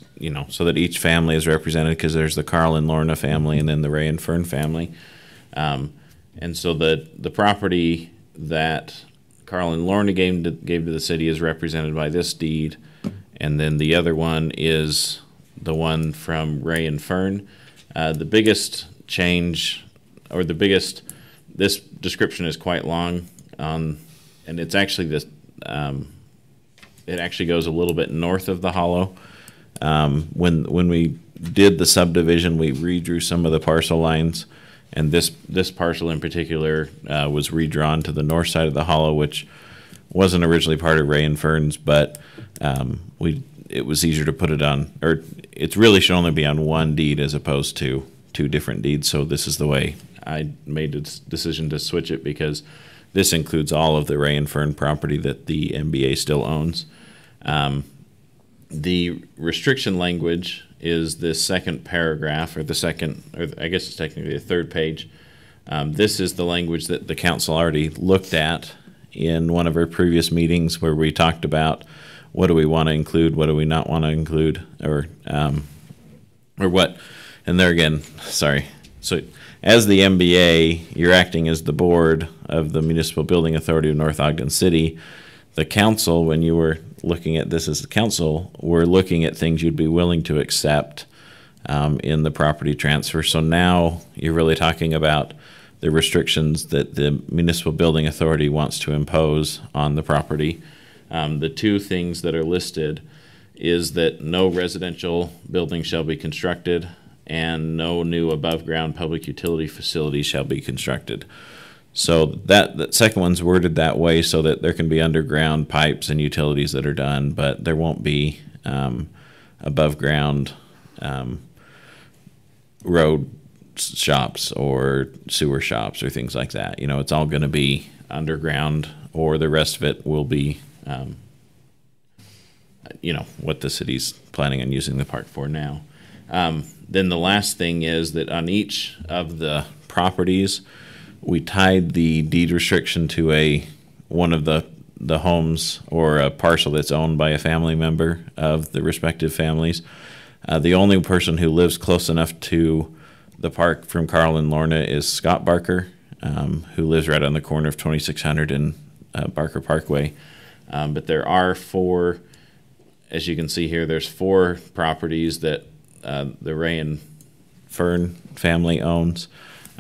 so that each family is represented, because there's the Carl and Lorna family and then the Ray and Fern family. And so the property that Carl and Lorna gave to the city is represented by this deed, and then the other one is the one from Ray and Fern. The biggest change, or this description is quite long, and it's actually this. It actually goes a little bit north of the hollow. When we did the subdivision, we redrew some of the parcel lines, and this parcel in particular was redrawn to the north side of the hollow, which wasn't originally part of Ray and Fern's, but it was easier to put it on, or it really should only be on one deed as opposed to two different deeds. So this is the way I made the decision to switch it, because this includes all of the Ray and Fern property that the MBA still owns. The restriction language is this second paragraph, or I guess it's technically the third page. This is the language that the council already looked at in one of our previous meetings, where we talked about what do we want to include, what do we not want to include, or what. And there again, sorry. So as the MBA, you're acting as the board of the Municipal Building Authority of North Ogden City. The council, when you were looking at this as the council, were looking at things you'd be willing to accept in the property transfer. So now you're really talking about the restrictions that the Municipal Building Authority wants to impose on the property. The two things that are listed is that no residential building shall be constructed, and no new above-ground public utility facility shall be constructed. So that second one's worded that way so that there can be underground pipes and utilities that are done, but there won't be above-ground road shops or sewer shops or things like that. It's all going to be underground or the rest of it will be, what the city's planning on using the park for now. Then the last thing is that on each of the properties, we tied the deed restriction to one of the homes or a parcel that's owned by a family member of the respective families. The only person who lives close enough to the park from Carl and Lorna is Scott Barker, who lives right on the corner of 2600 and Barker Parkway. But there are four, as you can see here, there's four properties that the Ray and Fern family owns.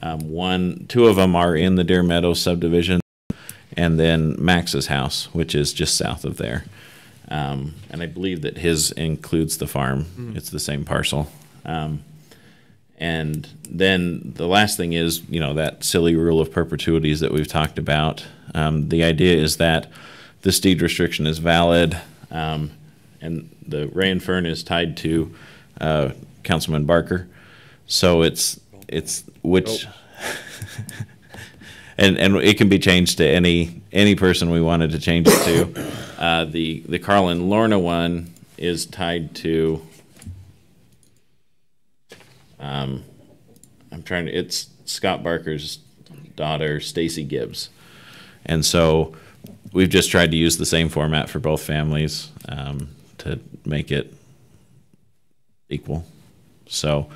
Two of them are in the Deer Meadows subdivision, and then Max's house, which is just south of there. And I believe that his includes the farm. It's the same parcel. And then the last thing is, that silly rule of perpetuities that we've talked about. The idea is that this deed restriction is valid, and the Ray and Fern is tied to Councilman Barker. So it's which, and it can be changed to any person we wanted to change it to. The Carl and Lorna one is tied to. It's Scott Barker's daughter, Stacy Gibbs. And so we've just tried to use the same format for both families to make it equal. So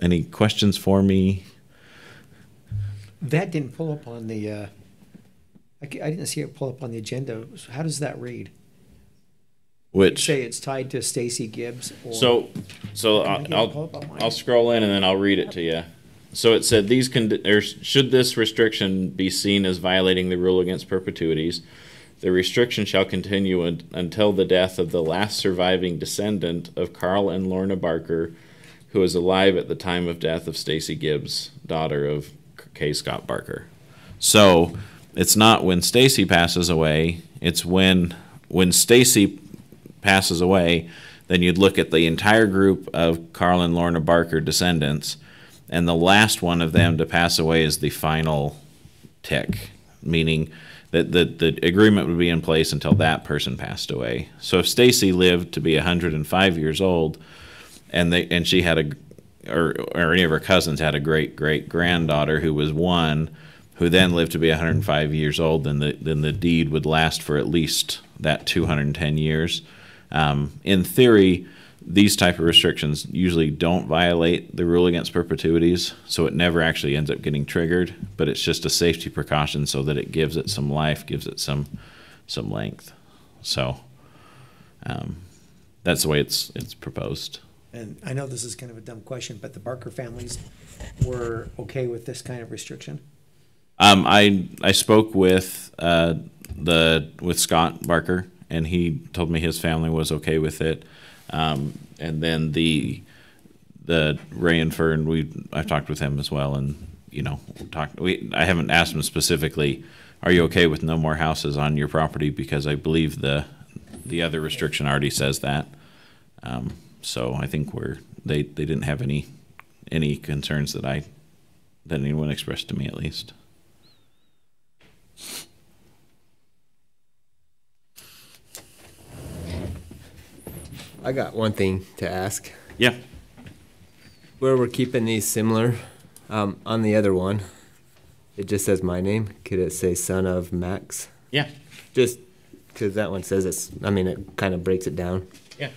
any questions for me? That didn't pull up on the, I didn't see it pull up on the agenda. How does that read? Which? You say it's tied to Stacy Gibbs? So I'll scroll in and then I'll read it to you. So it said, should this restriction be seen as violating the rule against perpetuities, the restriction shall continue until the death of the last surviving descendant of Carl and Lorna Barker, who is alive at the time of death of Stacy Gibbs, daughter of K. Scott Barker. So it's not when Stacy passes away, it's when Stacy passes away, then you'd look at the entire group of Carl and Lorna Barker descendants, and the last one of them to pass away is the final tick, meaning that the agreement would be in place until that person passed away. So if Stacy lived to be 105 years old, and she had or any of her cousins had a great-great-granddaughter who was one, who then lived to be 105 years old, then the deed would last for at least that 210 years. In theory, these type of restrictions usually don't violate the rule against perpetuities, so it never actually ends up getting triggered, but it's just a safety precaution so that it gives it some life, gives it some length. So that's the way it's proposed. And I know this is kind of a dumb question, but the Barker families were okay with this kind of restriction? I spoke with Scott Barker, and he told me his family was okay with it. And then the Ray and Fern, I've talked with him as well, and I haven't asked him specifically, are you okay with no more houses on your property? Because I believe the other restriction already says that. So I think they didn't have any concerns that anyone expressed to me, at least. I got one thing to ask. Yeah. Where we're keeping these similar, on the other one, it just says my name. Could it say son of Max? Yeah. Just because that one says it kind of breaks it down. Yeah.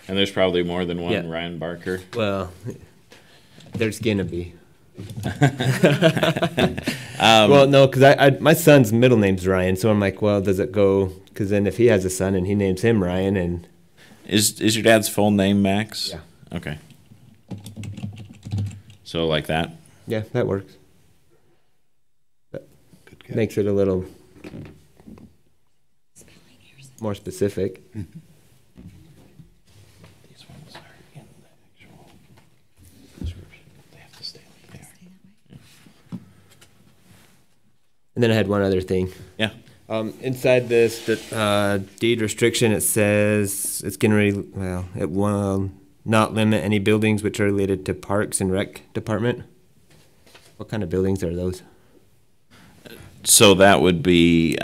And there's probably more than one Yeah. Ryan Barker. Well, there's gonna be. Well, no, because my son's middle name's Ryan, so I'm like, well, does it go? Because then if he has a son and he names him Ryan, and is your dad's full name Max? Yeah. Okay. So like that? Yeah, that works. That makes it a little more specific. Mm-hmm. And then I had one other thing. Yeah. Inside this deed restriction, it says it's it will not limit any buildings which are related to Parks and Rec Department. What kind of buildings are those? So that would be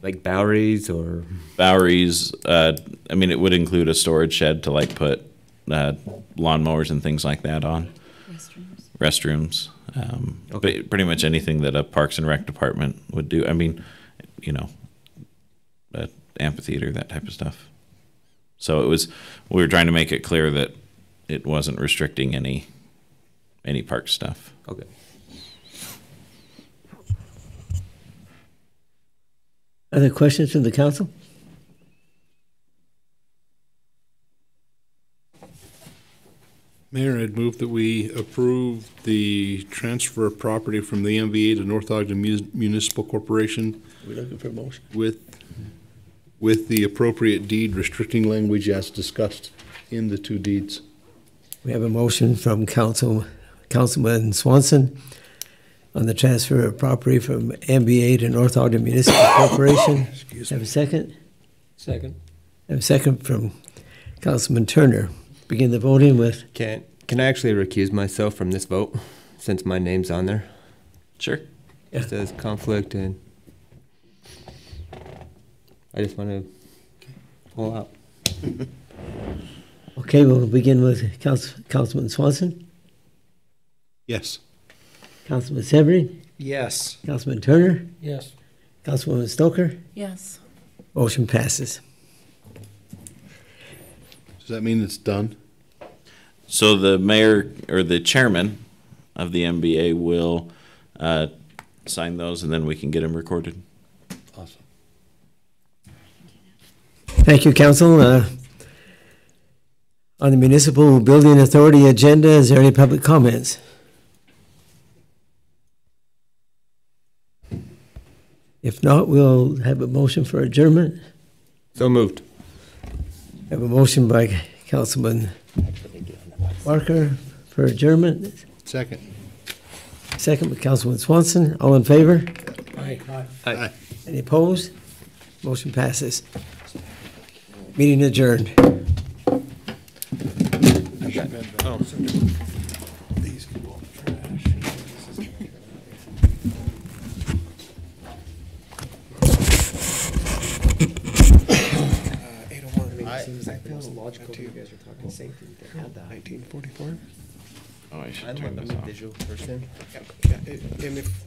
like Bowery's or Bowery's. I mean, it would include a storage shed to like put lawnmowers and things like that on. Restrooms. Okay. But pretty much anything that a Parks and Rec department would do. I mean, you know, amphitheater, that type of stuff. So we were trying to make it clear that it wasn't restricting any park stuff. Okay. Other questions from the council? Mayor, I'd move that we approve the transfer of property from the MVA to North Ogden Municipal Corporation. We're looking for a motion. With the appropriate deed restricting language as discussed in the two deeds. We have a motion from Councilman Swanson on the transfer of property from MBA to North Ogden Municipal Corporation. Have a second? Second. Have a second from Councilman Turner. Begin the voting with... Can I actually recuse myself from this vote since my name's on there? Sure. Yeah. It says conflict, and I just want to pull out. Okay, we'll begin with Councilman Swanson. Yes. Councilman Severin. Yes. Councilman Turner. Yes. Councilwoman Stoker. Yes. Motion passes. Does that mean it's done? So the mayor or the chairman of the MBA will sign those, and then we can get them recorded. Awesome. Thank you, Council. On the Municipal Building Authority agenda, is there any public comments? If not, we'll have a motion for adjournment. So moved. Have a motion by Councilman Barker for adjournment. Second. Second by Councilman Swanson. All in favor? Aye. Aye. Any opposed? Motion passes. Meeting adjourned. Oh. These can go in the trash. Seems like the most logical you guys are talking safety to add that. 1944. Oh, I should I'm turn a this off. visual person. And if